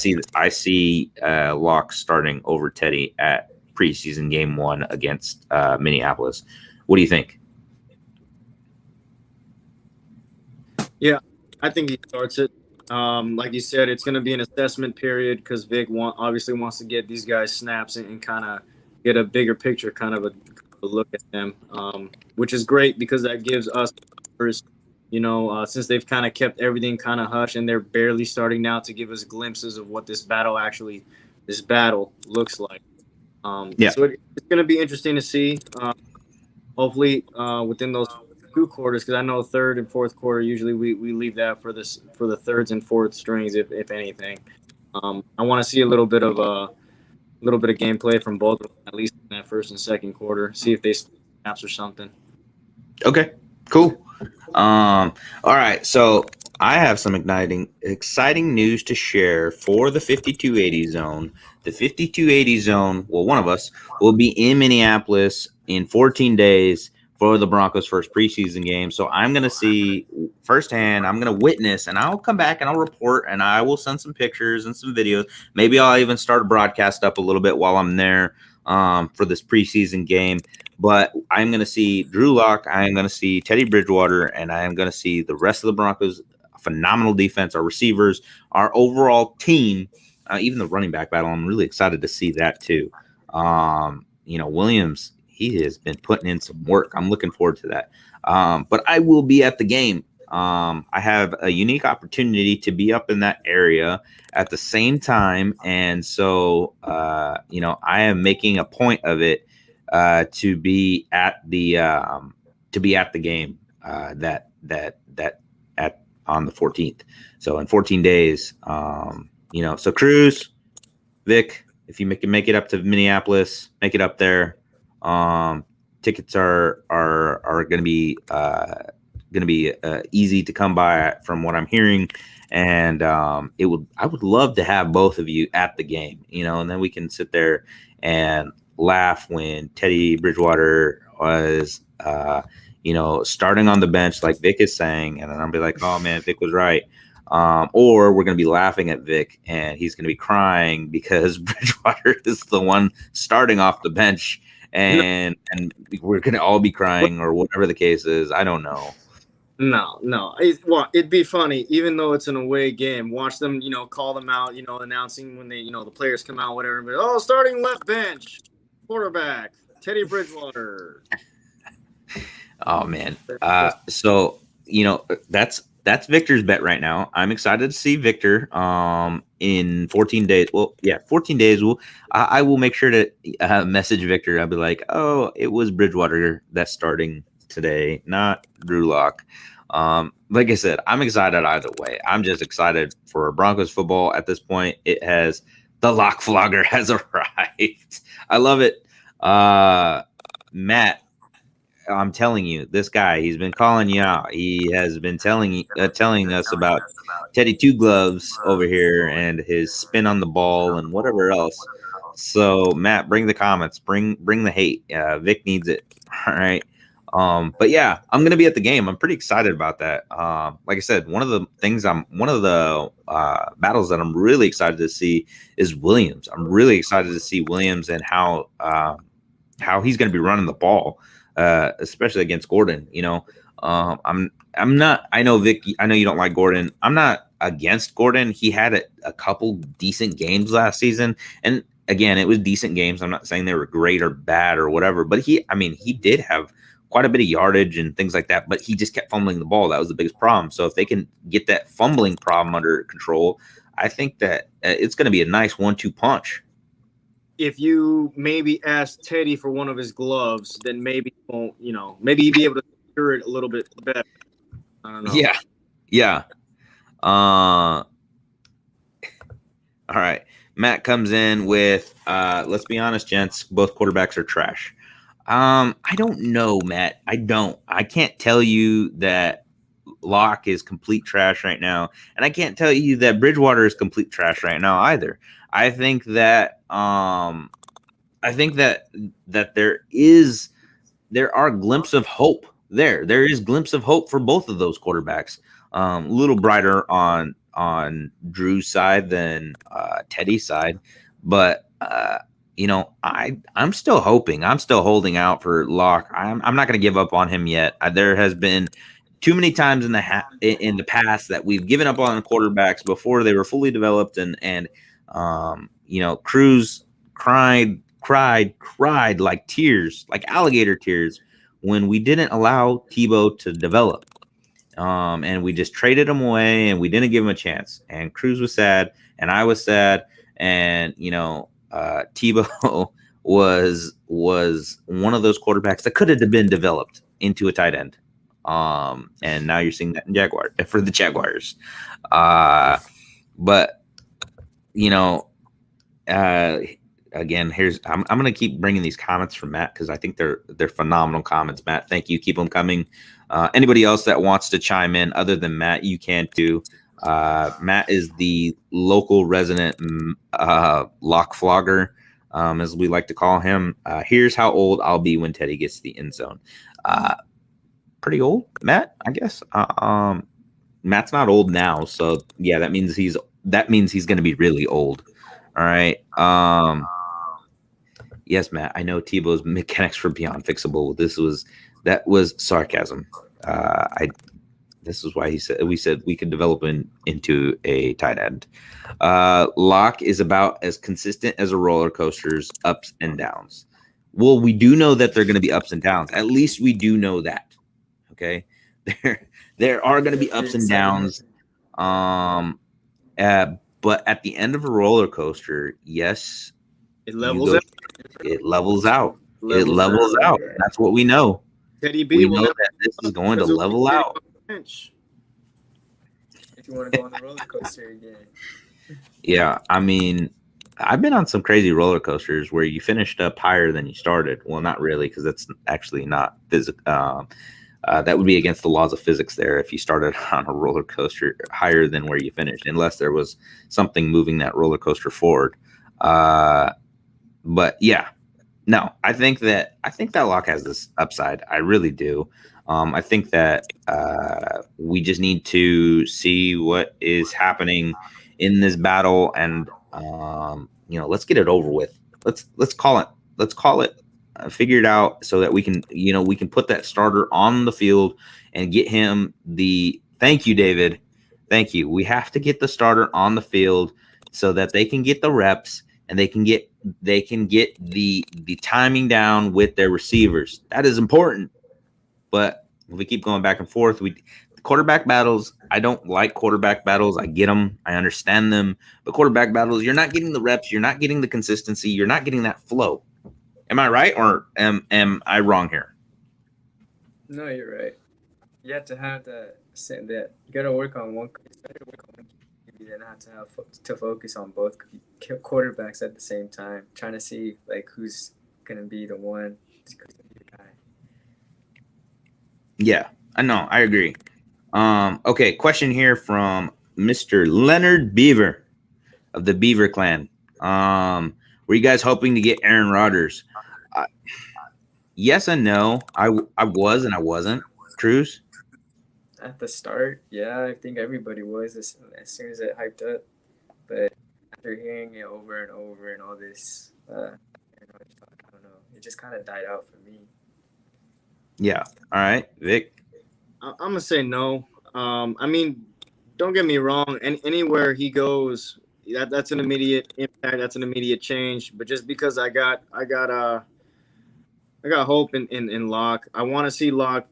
see Locke starting over Teddy at preseason game 1 against Minneapolis. What do you think? Yeah, I think he starts it. Like you said, it's going to be an assessment period because Vic obviously wants to get these guys snaps and kind of get a bigger picture, kind of a look at them, which is great because that gives us, since they've kind of kept everything kind of hush and they're barely starting now, to give us glimpses of what this battle looks like. So it's going to be interesting to see. Hopefully, within those 2 quarters, because I know third and fourth quarter usually we leave that for the thirds and fourth strings, if anything. I want to see a little bit of gameplay from both of them, at least in that first and second quarter. See if they snaps or something. Okay, cool. All right, so I have some exciting news to share for the 5280 zone. The 5280 zone, well, one of us will be in Minneapolis in 14 days for the Broncos' first preseason game. So I'm going to see firsthand, I'm going to witness, and I'll come back and I'll report, and I will send some pictures and some videos. Maybe I'll even start a broadcast up a little bit while I'm there for this preseason game. But I'm going to see Drew Lock, I'm going to see Teddy Bridgewater, and I am going to see the rest of the Broncos. Phenomenal defense, our receivers, our overall team, even the running back battle. I'm really excited to see that too. Williams, he has been putting in some work. I'm looking forward to that. But I will be at the game. I have a unique opportunity to be up in that area at the same time. And so, I am making a point of it to be at the game on the 14th. So in 14 days, so Cruz, Vic, if you can make it up to Minneapolis, make it up there. Tickets are going to be easy to come by from what I'm hearing. And I would love to have both of you at the game, and then we can sit there and laugh when Teddy Bridgewater was, starting on the bench like Vic is saying, and then I'll be like, oh man, Vic was right. Or we're going to be laughing at Vic and he's going to be crying because Bridgewater is the one starting off the bench, and we're going to all be crying, or whatever the case is. I don't know. No. It'd be funny, even though it's an away game. Watch them, call them out, announcing when they, the players come out, whatever. But starting left bench, quarterback, Teddy Bridgewater. Oh man. So that's Victor's bet right now. I'm excited to see Victor in 14 days. Well, yeah, 14 days. I will make sure to message Victor. I'll be like, oh, it was Bridgewater that's starting today, not Drew Lock. Like I said, I'm excited either way. I'm just excited for Broncos football at this point. The Lock Vlogger has arrived. I love it. Matt, I'm telling you, this guy, he's been calling you out. He has been telling us about Teddy Two Gloves over here and his spin on the ball and whatever else. So Matt, bring the comments, bring the hate. Vic needs it. All right. But yeah, I'm gonna be at the game. I'm pretty excited about that. Like I said, one of the battles that I'm really excited to see is Williams. I'm really excited to see Williams and how he's gonna be running the ball, especially against Gordon. I'm not. I know Vic. I know you don't like Gordon. I'm not against Gordon. He had a couple decent games last season, and again, it was decent games. I'm not saying they were great or bad or whatever, but he did have quite a bit of yardage and things like that, but he just kept fumbling the ball. That was the biggest problem. So if they can get that fumbling problem under control, I think that it's going to be a nice 1-2 punch. If you maybe ask Teddy for one of his gloves, then maybe he won't, maybe he'd be able to secure it a little bit better. I don't know. Yeah. All right. Matt comes in with, let's be honest, gents, both quarterbacks are trash. I don't know, Matt. I can't tell you that Locke is complete trash right now, and I can't tell you that Bridgewater is complete trash right now either. I think that there are glimpses of hope there. There is glimpse of hope for both of those quarterbacks. A little brighter on Drew's side than Teddy's side, but I'm still hoping. I'm still holding out for Locke. I'm not going to give up on him yet. There has been too many times in the past that we've given up on quarterbacks before they were fully developed, and Cruz cried like tears, like alligator tears, when we didn't allow Tebow to develop. And we just traded him away, and we didn't give him a chance. And Cruz was sad, and I was sad, and Tebow was one of those quarterbacks that could have been developed into a tight end. And now you're seeing that in for the Jaguars. But again, I'm going to keep bringing these comments from Matt because I think they're phenomenal comments. Matt, thank you. Keep them coming. Anybody else that wants to chime in other than Matt, you can too. Matt is the local resident Lock flogger, as we like to call him. Here's how old I'll be when Teddy gets to the end zone. Pretty old, Matt, I guess. Matt's not old now, so yeah, that means he's going to be really old. All right. Yes, Matt, I know Tebow's mechanics were beyond fixable. That was sarcasm. This is why we said we could develop into a tight end. Locke is about as consistent as a roller coaster's ups and downs. Well, we do know that they're going to be ups and downs. At least we do know that. Okay, there are going to be ups and downs. But at the end of a roller coaster, yes, it levels out. It levels out. It levels out. That's what we know. Teddy B, we know that this is going to level out. If you want to go on the roller coaster again. Yeah, I mean, I've been on some crazy roller coasters where you finished up higher than you started. Well, not really, because that's actually not physical. That would be against the laws of physics there if you started on a roller coaster higher than where you finished, unless there was something moving that roller coaster forward. But yeah, no, I think that Locke has this upside. I really do. I think that we just need to see what is happening in this battle, and let's get it over with. Let's call it. Figure it out so that we can put that starter on the field and get him the. Thank you, David. Thank you. We have to get the starter on the field so that they can get the reps and they can get the timing down with their receivers. That is important. But if we keep going back and forth, quarterback battles, I don't like quarterback battles. I get them. I understand them. But quarterback battles, you're not getting the reps. You're not getting the consistency. You're not getting that flow. Am I right, or am I wrong here? No, you're right. You have to have that. You got to work on one. You then have to focus on both quarterbacks at the same time, trying to see like who's gonna be the one. Guy. Yeah, I know. I agree. Okay, question here from Mr. Leonard Beaver of the Beaver Clan. Were you guys hoping to get Aaron Rodgers? yes and no. I was and I wasn't. Truce. At the start, yeah, I think everybody was as soon as it hyped up. But after hearing it over and over and all this, I don't know, it just kind of died out for me. Yeah. All right, Vic. I'm gonna say no. I mean, don't get me wrong. Anywhere he goes, that's an immediate impact. That's an immediate change. But just because I got hope in Locke. I want to see Locke,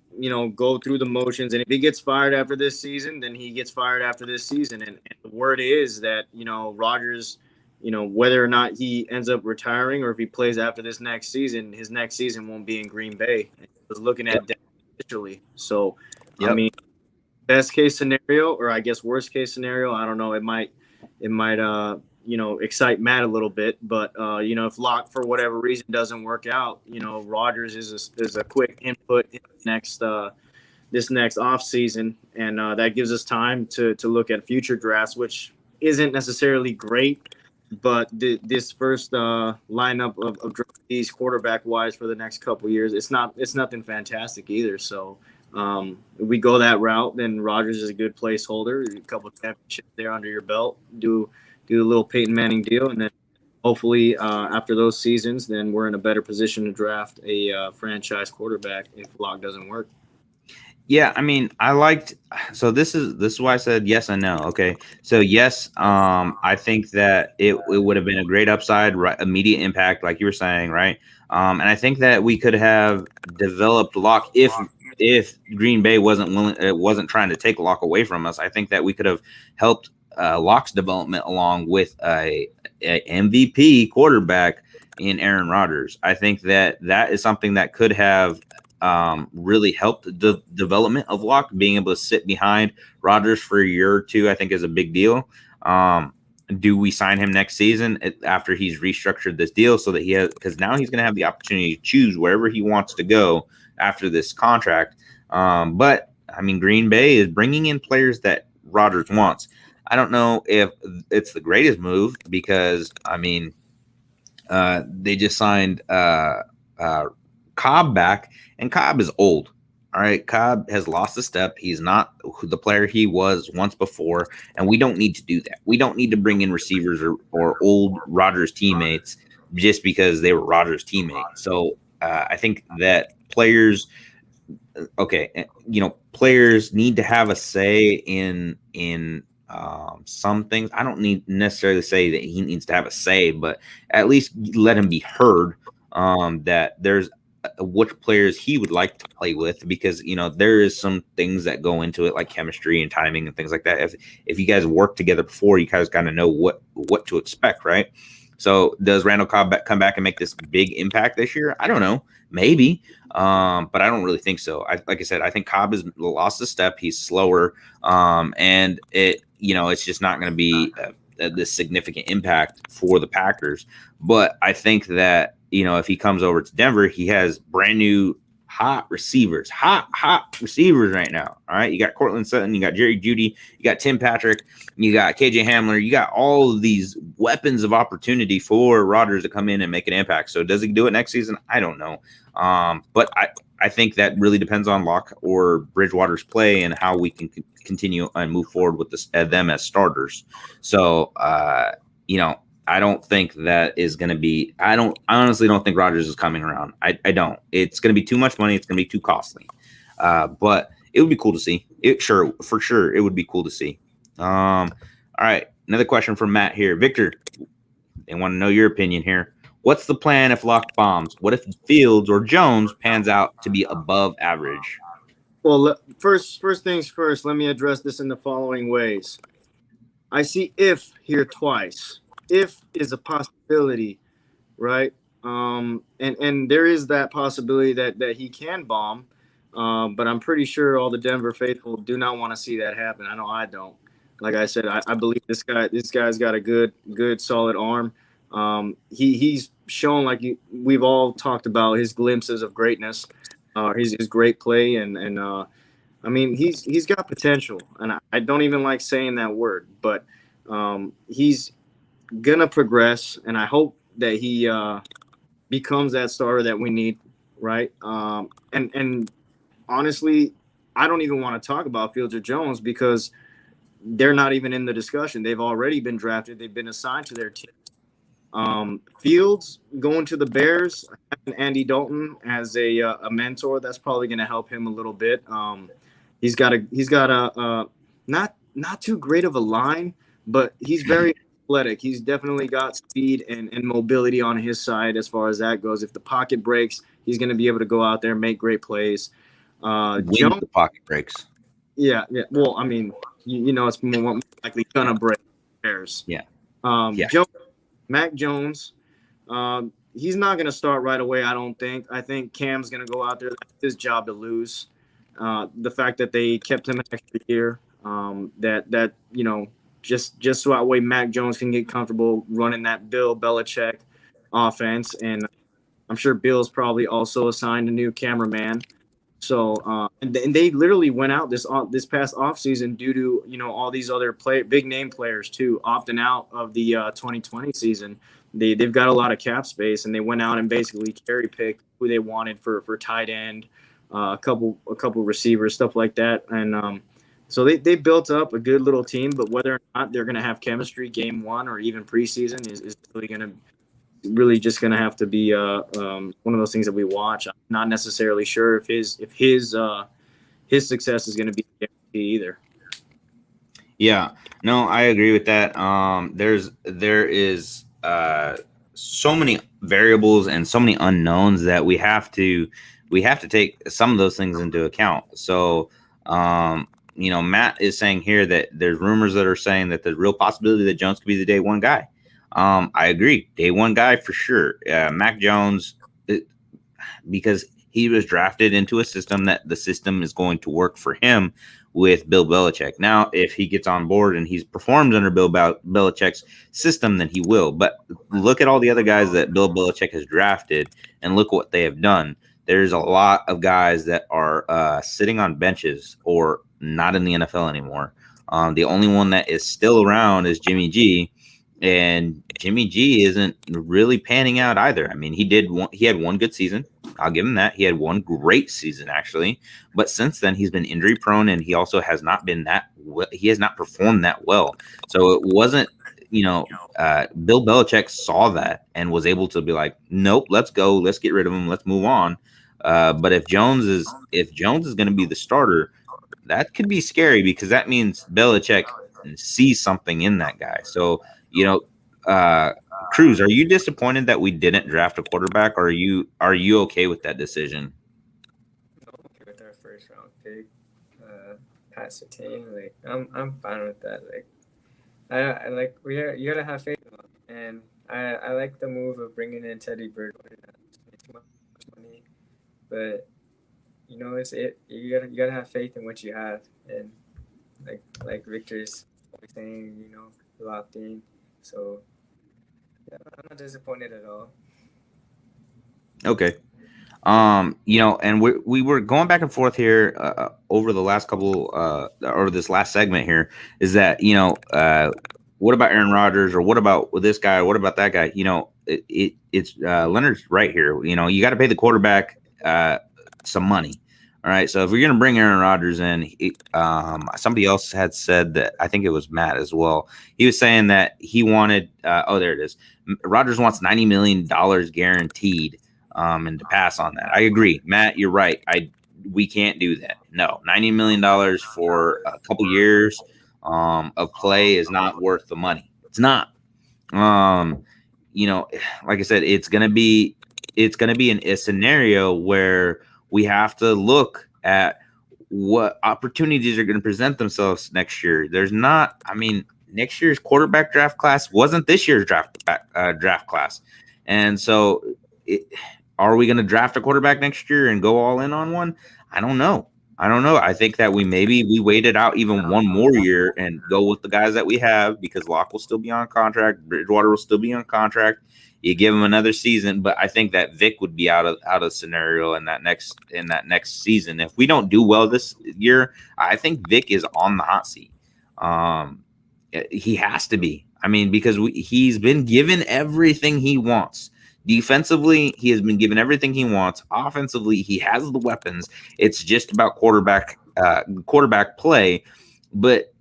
go through the motions. And if he gets fired after this season, then he gets fired after this season. And the word is that, Rodgers, whether or not he ends up retiring or if he plays after this next season, his next season won't be in Green Bay. I was looking at that initially. So, I Yep. mean, best case scenario, or I guess worst case scenario, I don't know. It might excite Matt a little bit, but if Locke for whatever reason doesn't work out, Rodgers is a quick input in the next this next off season, and that gives us time to look at future drafts, which isn't necessarily great. But this first lineup of draftees quarterback wise for the next couple years, it's nothing fantastic either. So if we go that route, then Rodgers is a good placeholder. A couple of championships there under your belt. Do a little Peyton Manning deal, and then hopefully after those seasons, then we're in a better position to draft a franchise quarterback if Locke doesn't work. Yeah, I mean, I liked. So this is why I said yes and no. Okay, so yes, I think that it would have been a great upside, right, immediate impact, like you were saying, right? And I think that we could have developed Locke if Green Bay wasn't trying to take Locke away from us. I think that we could have helped Locke's development along with a MVP quarterback in Aaron Rodgers. I think that that is something that could have really helped the development of Locke. Being able to sit behind Rodgers for a year or two, I think, is a big deal. Do we sign him next season after he's restructured this deal so that he has, because now he's going to have the opportunity to choose wherever he wants to go after this contract. But I mean, Green Bay is bringing in players that Rodgers wants. I don't know if it's the greatest move because I mean, they just signed Cobb back, and Cobb is old. All right, Cobb has lost a step. He's not the player he was once before, and we don't need to do that. We don't need to bring in receivers or old Rodgers teammates just because they were Rodgers teammates. So I think that players, okay, players need to have a say in some things. I don't need necessarily say that he needs to have a say, but at least let him be heard. That there's which players he would like to play with, because there is some things that go into it, like chemistry and timing and things like that. If you guys work together before, you guys kind of know what to expect, right? So does Randall Cobb come back and make this big impact this year? I don't know, maybe, but I don't really think so. Like I said, I think Cobb has lost a step. He's slower, and it's just not going to be this significant impact for the Packers. But I think that if he comes over to Denver, he has brand new hot receivers right now. All right, you got Cortland Sutton, you got Jerry Jeudy, you got Tim Patrick, you got KJ Hamler, you got all of these weapons of opportunity for Rodgers to come in and make an impact. So does he do it next season? I don't know, but I think that really depends on Locke or Bridgewater's play and how we can continue and move forward with them as starters. So I don't think that is going to be. I honestly don't think Rodgers is coming around. I don't. It's going to be too much money. It's going to be too costly. But it would be cool to see. For sure, it would be cool to see. All right, another question from Matt here. Victor, they want to know your opinion here. What's the plan if Locke bombs? What if Fields or Jones pans out to be above average? Well, first things first. Let me address this in the following ways. I see if here twice. If is a possibility, right? And there is that possibility that he can bomb, but I'm pretty sure all the Denver faithful do not want to see that happen. I know I don't. Like I said, I believe this guy's got a good solid arm. He's shown, like we've all talked about, his glimpses of greatness, his great play, and I mean he's got potential, and I don't even like saying that word, but he's gonna progress, and I hope that he becomes that starter that we need right? And honestly, I don't even want to talk about Fields or Jones because they're not even in the discussion. They've already been drafted. They've been assigned to their team. Fields going to the Bears, having Andy Dalton as a mentor, that's probably going to help him a little bit. He's got a not too great of a line, but he's very athletic. He's definitely got speed and mobility on his side as far as that goes. If the pocket breaks, he's going to be able to go out there and make great plays. When Jones, the pocket breaks. yeah. Well, I mean, you know, it's more likely gonna break Bears. Yeah. Yeah. Mac Jones, he's not going to start right away, I don't think. I think Cam's going to go out there. That's his job to lose. The fact that they kept him an extra year, that you know, just so that way Mac Jones can get comfortable running that Bill Belichick offense. And I'm sure Bill's probably also assigned a new cameraman. So and they literally went out this past offseason due to, you know, all these other big name players too opting out of the 2020 season. They've got a lot of cap space, and they went out and basically cherry picked who they wanted for tight end, a couple receivers, stuff like that. And so they built up a good little team. But whether or not they're going to have chemistry game one or even preseason is really just going to have to be one of those things that we watch. I'm not necessarily sure if his success is going to be guaranteed either. Yeah, no, I agree with that. There is so many variables and so many unknowns that we have to take some of those things into account. So, you know, Matt is saying here that there's rumors that are saying that there's real possibility that Jones could be the day one guy. I agree. Day one guy for sure. Mac Jones, because he was drafted into a system that the system is going to work for him with Bill Belichick. Now, if he gets on board and he's performed under Bill Belichick's system, then he will. But look at all the other guys that Bill Belichick has drafted and look what they have done. There's a lot of guys that are sitting on benches or not in the NFL anymore. The only one that is still around is Jimmy G. And Jimmy G isn't really panning out either. I mean, he had one good season. I'll give him that. He had one great season, actually. But since then, he's been injury prone, and he also has not been he has not performed that well. So it wasn't, you know, Bill Belichick saw that and was able to be like, nope, let's go. Let's get rid of him. Let's move on. But if Jones is going to be the starter, that could be scary because that means Belichick sees something in that guy. So, you know, Cruz, are you disappointed that we didn't draft a quarterback, or are you okay with that decision? I'm okay with our first round pick, Pat Surtain. Like, I'm fine with that. Like, I like you gotta have faith in him, and I like the move of bringing in Teddy Bridgewater. Too much money, but you know you gotta have faith in what you have, and like Victor's always saying, you know, locked in. So, yeah, I'm not disappointed at all. Okay. You know, and we were going back and forth here over the last couple or this last segment here is that, you know, what about Aaron Rodgers, or what about this guy, or what about that guy? You know, it's Leonard's right here. You know, you got to pay the quarterback some money. All right, so if we're going to bring Aaron Rodgers in, somebody else had said that, I think it was Matt as well. He was saying that he wanted, there it is. Rodgers wants $90 million guaranteed, and to pass on that. I agree. Matt, you're right. We can't do that. No, $90 million for a couple years of play is not worth the money. It's not. You know, like I said, it's going to be a scenario where we have to look at what opportunities are going to present themselves next year. There's not, I mean, next year's quarterback draft class wasn't this year's draft class. And so are we going to draft a quarterback next year and go all in on one? I don't know. I think that we waited out even one more year and go with the guys that we have, because Locke will still be on contract. Bridgewater will still be on contract. You give him another season, but I think that Vic would be out of scenario in that next season. If we don't do well this year, I think Vic is on the hot seat. He has to be. I mean, because he's been given everything he wants Defensively, he has been given everything he wants. Offensively, he has the weapons. It's just about quarterback play. But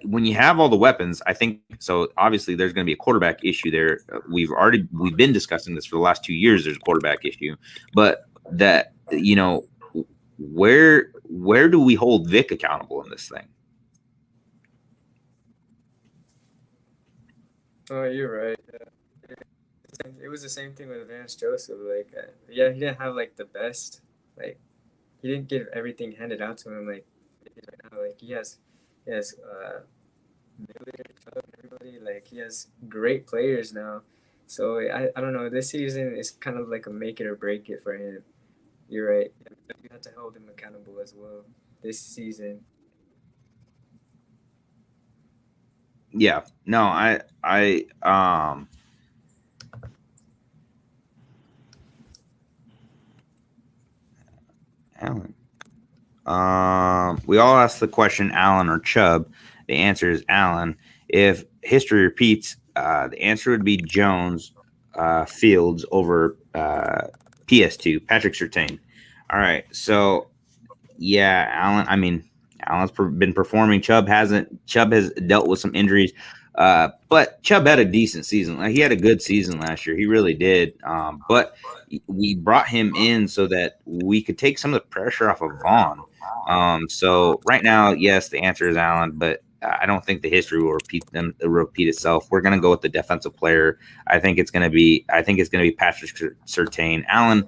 when you have all the weapons, I think so. Obviously, there's going to be a quarterback issue there. We've been discussing this for the last 2 years. There's a quarterback issue, but that where do we hold Vic accountable in this thing? Oh, you're right. It was the same thing with Vance Joseph. Like, yeah, he didn't have like the best. Like, he didn't get everything handed out to him. Like, right now, like he has Miller, Chubb, everybody. Like, he has great players now. So I don't know. This season is kind of like a make it or break it for him. You're right. You have to hold him accountable as well this season. Yeah. No, Allen. We all asked the question, Allen or Chubb. The answer is Allen. If history repeats, the answer would be Jones, Fields over PS2, Patrick Surtain. All right, so yeah, Allen. I mean, Allen's been performing. Chubb hasn't. Chubb has dealt with some injuries, but Chubb had a decent season. He had a good season last year. He really did. But we brought him in so that we could take some of the pressure off of Vaughn. So right now, yes, the answer is Allen, but I don't think the history will repeat itself. We're going to go with the defensive player. I think it's going to be Patrick Surtain. Allen,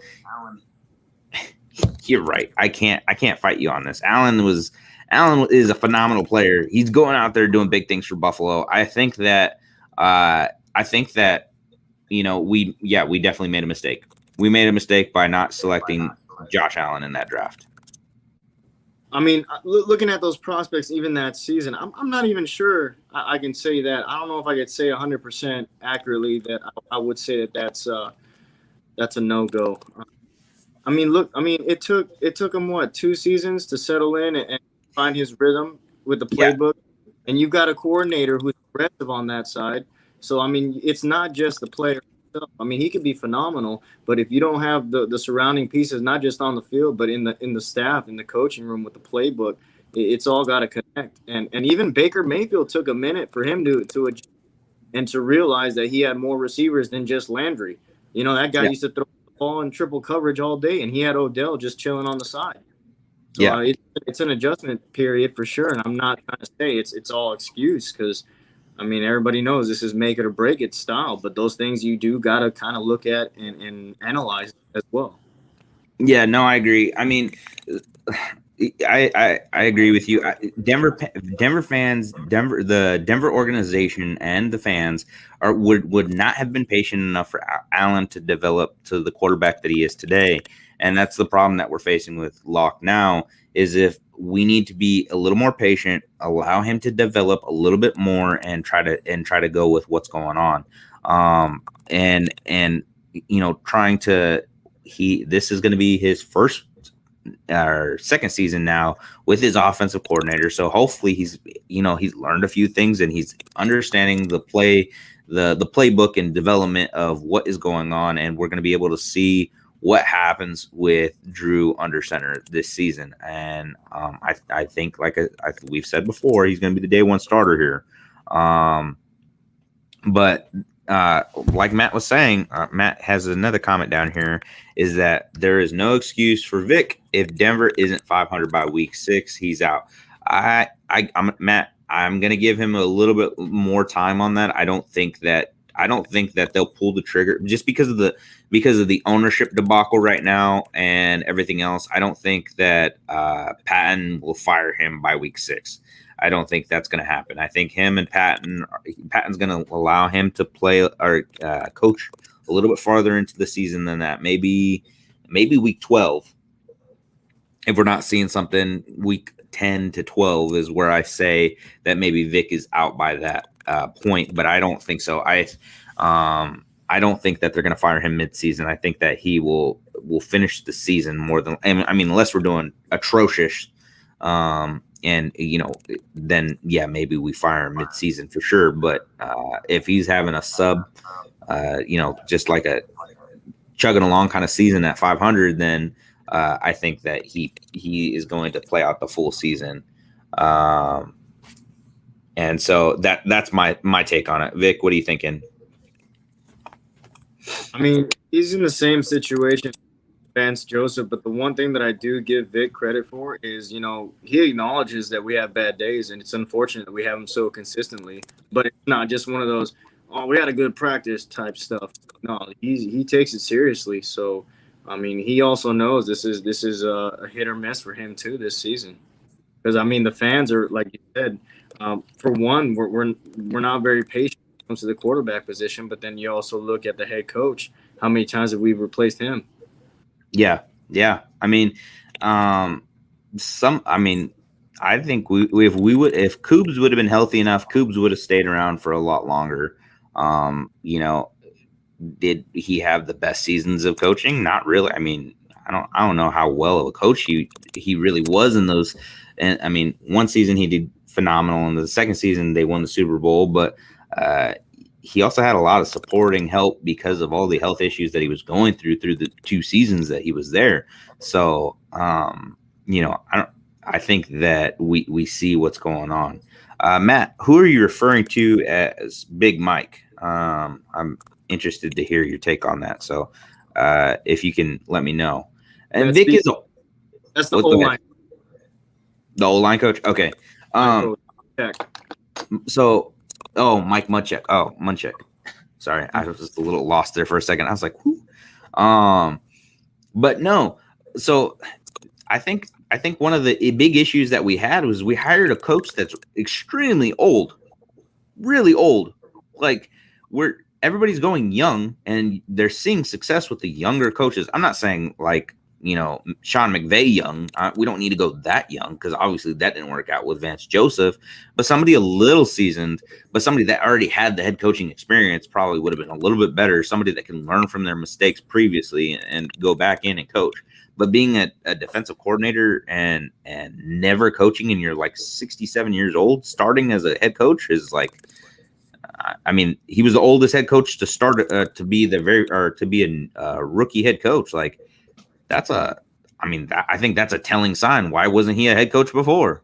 you're right. I can't fight you on this. Allen is a phenomenal player. He's going out there doing big things for Buffalo. I think that we definitely made a mistake. We made a mistake by not selecting Josh Allen in that draft. I mean, looking at those prospects, even that season, I'm not even sure I can say that. I don't know if I could say 100% accurately that I would say that that's a no-go. I mean, it took him what, 2 seasons to settle in and find his rhythm with the playbook, and you've got a coordinator who's aggressive on that side. So I mean, it's not just the player. I mean, he could be phenomenal, but if you don't have the surrounding pieces, not just on the field, but in the staff, in the coaching room with the playbook, it's all got to connect. And even Baker Mayfield took a minute for him to adjust and to realize that he had more receivers than just Landry. You know, that guy used to throw the ball in triple coverage all day, and he had Odell just chilling on the side. So, it's an adjustment period for sure, and I'm not trying to say it's all excuse because – I mean, everybody knows this is make it or break it style, but those things you do got to kind of look at and analyze as well. Yeah, no, I agree. I mean, I agree with you. Denver fans, the Denver organization and the fans would not have been patient enough for Allen to develop to the quarterback that he is today. And that's the problem that we're facing with Locke now is if we need to be a little more patient, allow him to develop a little bit more and try to go with what's going on. This is going to be his first or second season now with his offensive coordinator. So hopefully he's learned a few things and he's understanding the playbook and development of what is going on. And we're going to be able to see what happens with Drew under center this season. And I think, like we've said before, he's going to be the day one starter here. But like Matt was saying, Matt has another comment down here, is that there is no excuse for Vic. If Denver isn't 500 by week 6, he's out. I'm Matt, I'm going to give him a little bit more time on that. I don't think that they'll pull the trigger just because of the ownership debacle right now and everything else. I don't think that Patton will fire him by week 6. I don't think that's going to happen. I think him and Patton's going to allow him to play or coach a little bit farther into the season than that. Maybe week 12. If we're not seeing something, week 10 to 12 is where I say that maybe Vic is out by that point, but I don't think so. I don't think that they're going to fire him mid-season. I think that he will finish the season more than, I mean, unless we're doing atrocious, and then maybe we fire him mid-season for sure. But if he's having a sub, just like chugging along kind of season at 500, then I think that he is going to play out the full season. And so that's my take on it. Vic, what are you thinking? I mean, he's in the same situation as Vance Joseph, but the one thing that I do give Vic credit for is, he acknowledges that we have bad days, and it's unfortunate that we have them so consistently. But it's not just one of those, oh, we had a good practice type stuff. No, he takes it seriously. So, I mean, he also knows this is a hit or miss for him too this season. Because I mean, the fans are, like you said, for one, we're not very patient when it comes to the quarterback position. But then you also look at the head coach. How many times have we replaced him? Yeah. I mean, I think if Coobs would have been healthy enough, Coobs would have stayed around for a lot longer. Did he have the best seasons of coaching? Not really. I mean, I don't know how well of a coach he really was in those. And I mean, one season he did phenomenal, and the second season they won the Super Bowl, but he also had a lot of supporting help because of all the health issues that he was going through the 2 seasons that he was there. So, I think that we see what's going on. Matt, who are you referring to as Big Mike? I'm interested to hear your take on that. So, if you can let me know. And Vic is that's the O-line. The O-line coach. Okay. So, Mike Munchak. Oh, Munchak. Sorry, I was just a little lost there for a second. I was like, whoo. But no. So, I think one of the big issues that we had was we hired a coach that's extremely old, really old. Like everybody's going young, and they're seeing success with the younger coaches. I'm not saying like Sean McVay young. We don't need to go that young because obviously that didn't work out with Vance Joseph. But somebody a little seasoned, but somebody that already had the head coaching experience probably would have been a little bit better. Somebody that can learn from their mistakes previously and go back in and coach. But being a defensive coordinator and never coaching, and you're like 67 years old, starting as a head coach is like. I mean, he was the oldest head coach to start to be a rookie head coach. Like. I think that's a telling sign. Why wasn't he a head coach before?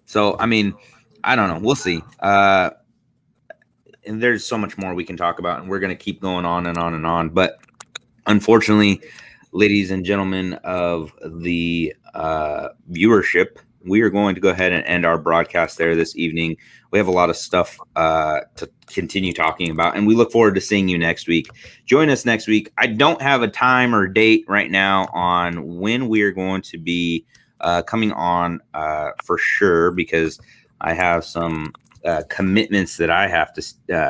So, I mean, I don't know. We'll see. And there's so much more we can talk about, and we're going to keep going on and on and on. But unfortunately, ladies and gentlemen of the viewership, we are going to go ahead and end our broadcast there this evening. We have a lot of stuff to continue talking about, and we look forward to seeing you next week. Join us next week. I don't have a time or date right now on when we are going to be coming on for sure, because I have some commitments that I have to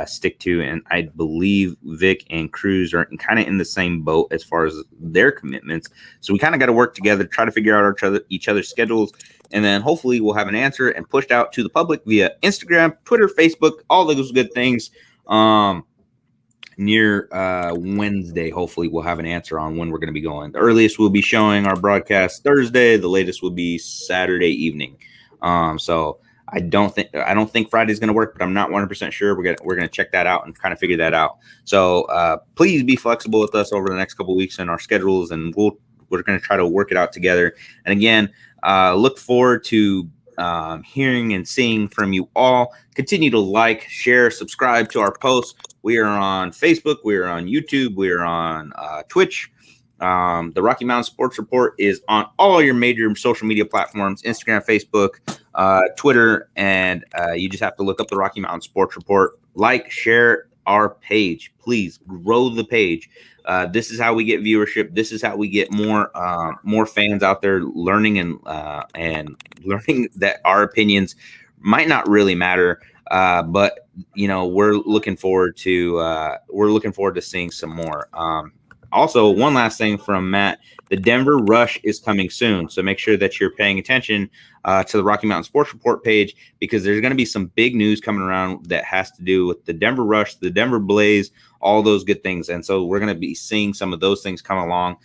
stick to, and I believe Vic and Cruz are kind of in the same boat as far as their commitments. So we kind of got to work together, try to figure out each other's schedules, and then hopefully we'll have an answer and pushed out to the public via Instagram, Twitter, Facebook, all those good things. Near Wednesday, hopefully we'll have an answer on when we're going to be going. The earliest we'll be showing our broadcast Thursday. The latest will be Saturday evening. So I don't think Friday's going to work, but I'm not 100% sure. We're going to check that out and kind of figure that out. So please be flexible with us over the next couple of weeks in our schedules, and we're going to try to work it out together. And again, look forward to hearing and seeing from you all. Continue to like, share, subscribe to our posts. We are on Facebook. We are on YouTube. We are on Twitch. The Rocky Mountain Sports Report is on all your major social media platforms, Instagram, Facebook, Twitter, and you just have to look up the Rocky Mountain Sports Report. Like, share our page. Please grow the page. This is how we get viewership. This is how we get more fans out there learning and learning that our opinions might not really matter. But we're looking forward to seeing some more. Also, one last thing from Matt. the Denver Rush is coming soon. So make sure that you're paying attention to the Rocky Mountain Sports Report page, because there's going to be some big news coming around that has to do with the Denver Rush, the Denver Blaze, all those good things. And so we're going to be seeing some of those things come along.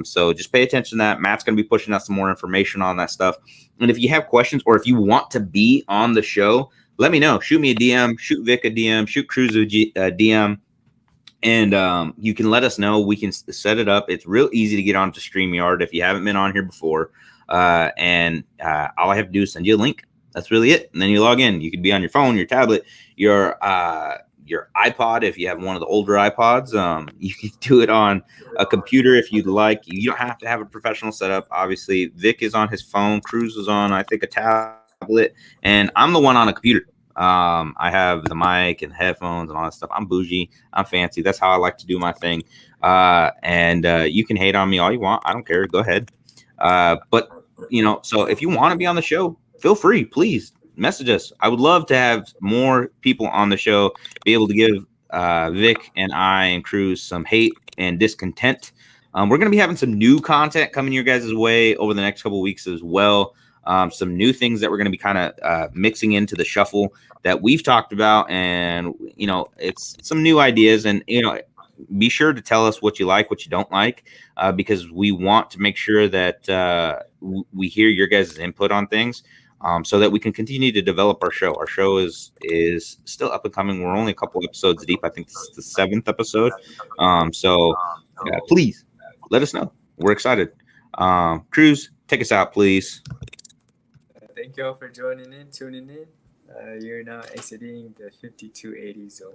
So just pay attention to that. Matt's going to be pushing out some more information on that stuff. And if you have questions, or if you want to be on the show, let me know. Shoot me a DM, shoot Vic a DM, shoot Cruz a DM. And you can let us know. We can set it up. It's real easy to get onto StreamYard if you haven't been on here before. All I have to do is send you a link. That's really it. And then you log in. You could be on your phone, your tablet, your iPod if you have one of the older iPods. You can do it on a computer if you'd like. You don't have to have a professional setup. Obviously, Vic is on his phone. Cruz is on, I think, a tablet. And I'm the one on a computer. I have the mic and headphones and all that stuff. I'm bougie. I'm fancy. That's how I like to do my thing. And you can hate on me all you want. I don't care. Go ahead. But, so if you want to be on the show, feel free. Please message us. I would love to have more people on the show, be able to give Vic and I and Cruz some hate and discontent. We're going to be having some new content coming your guys' way over the next couple of weeks as well. Some new things that we're going to be kind of mixing into the shuffle that we've talked about. And, it's some new ideas. And, be sure to tell us what you like, what you don't like, because we want to make sure that we hear your guys' input on things, so that we can continue to develop our show. Our show is still up and coming. We're only a couple episodes deep. I think this is the 7th episode. So please let us know. We're excited. Cruz, take us out, please. Thank you all for tuning in. You're now exiting the 5280 zone.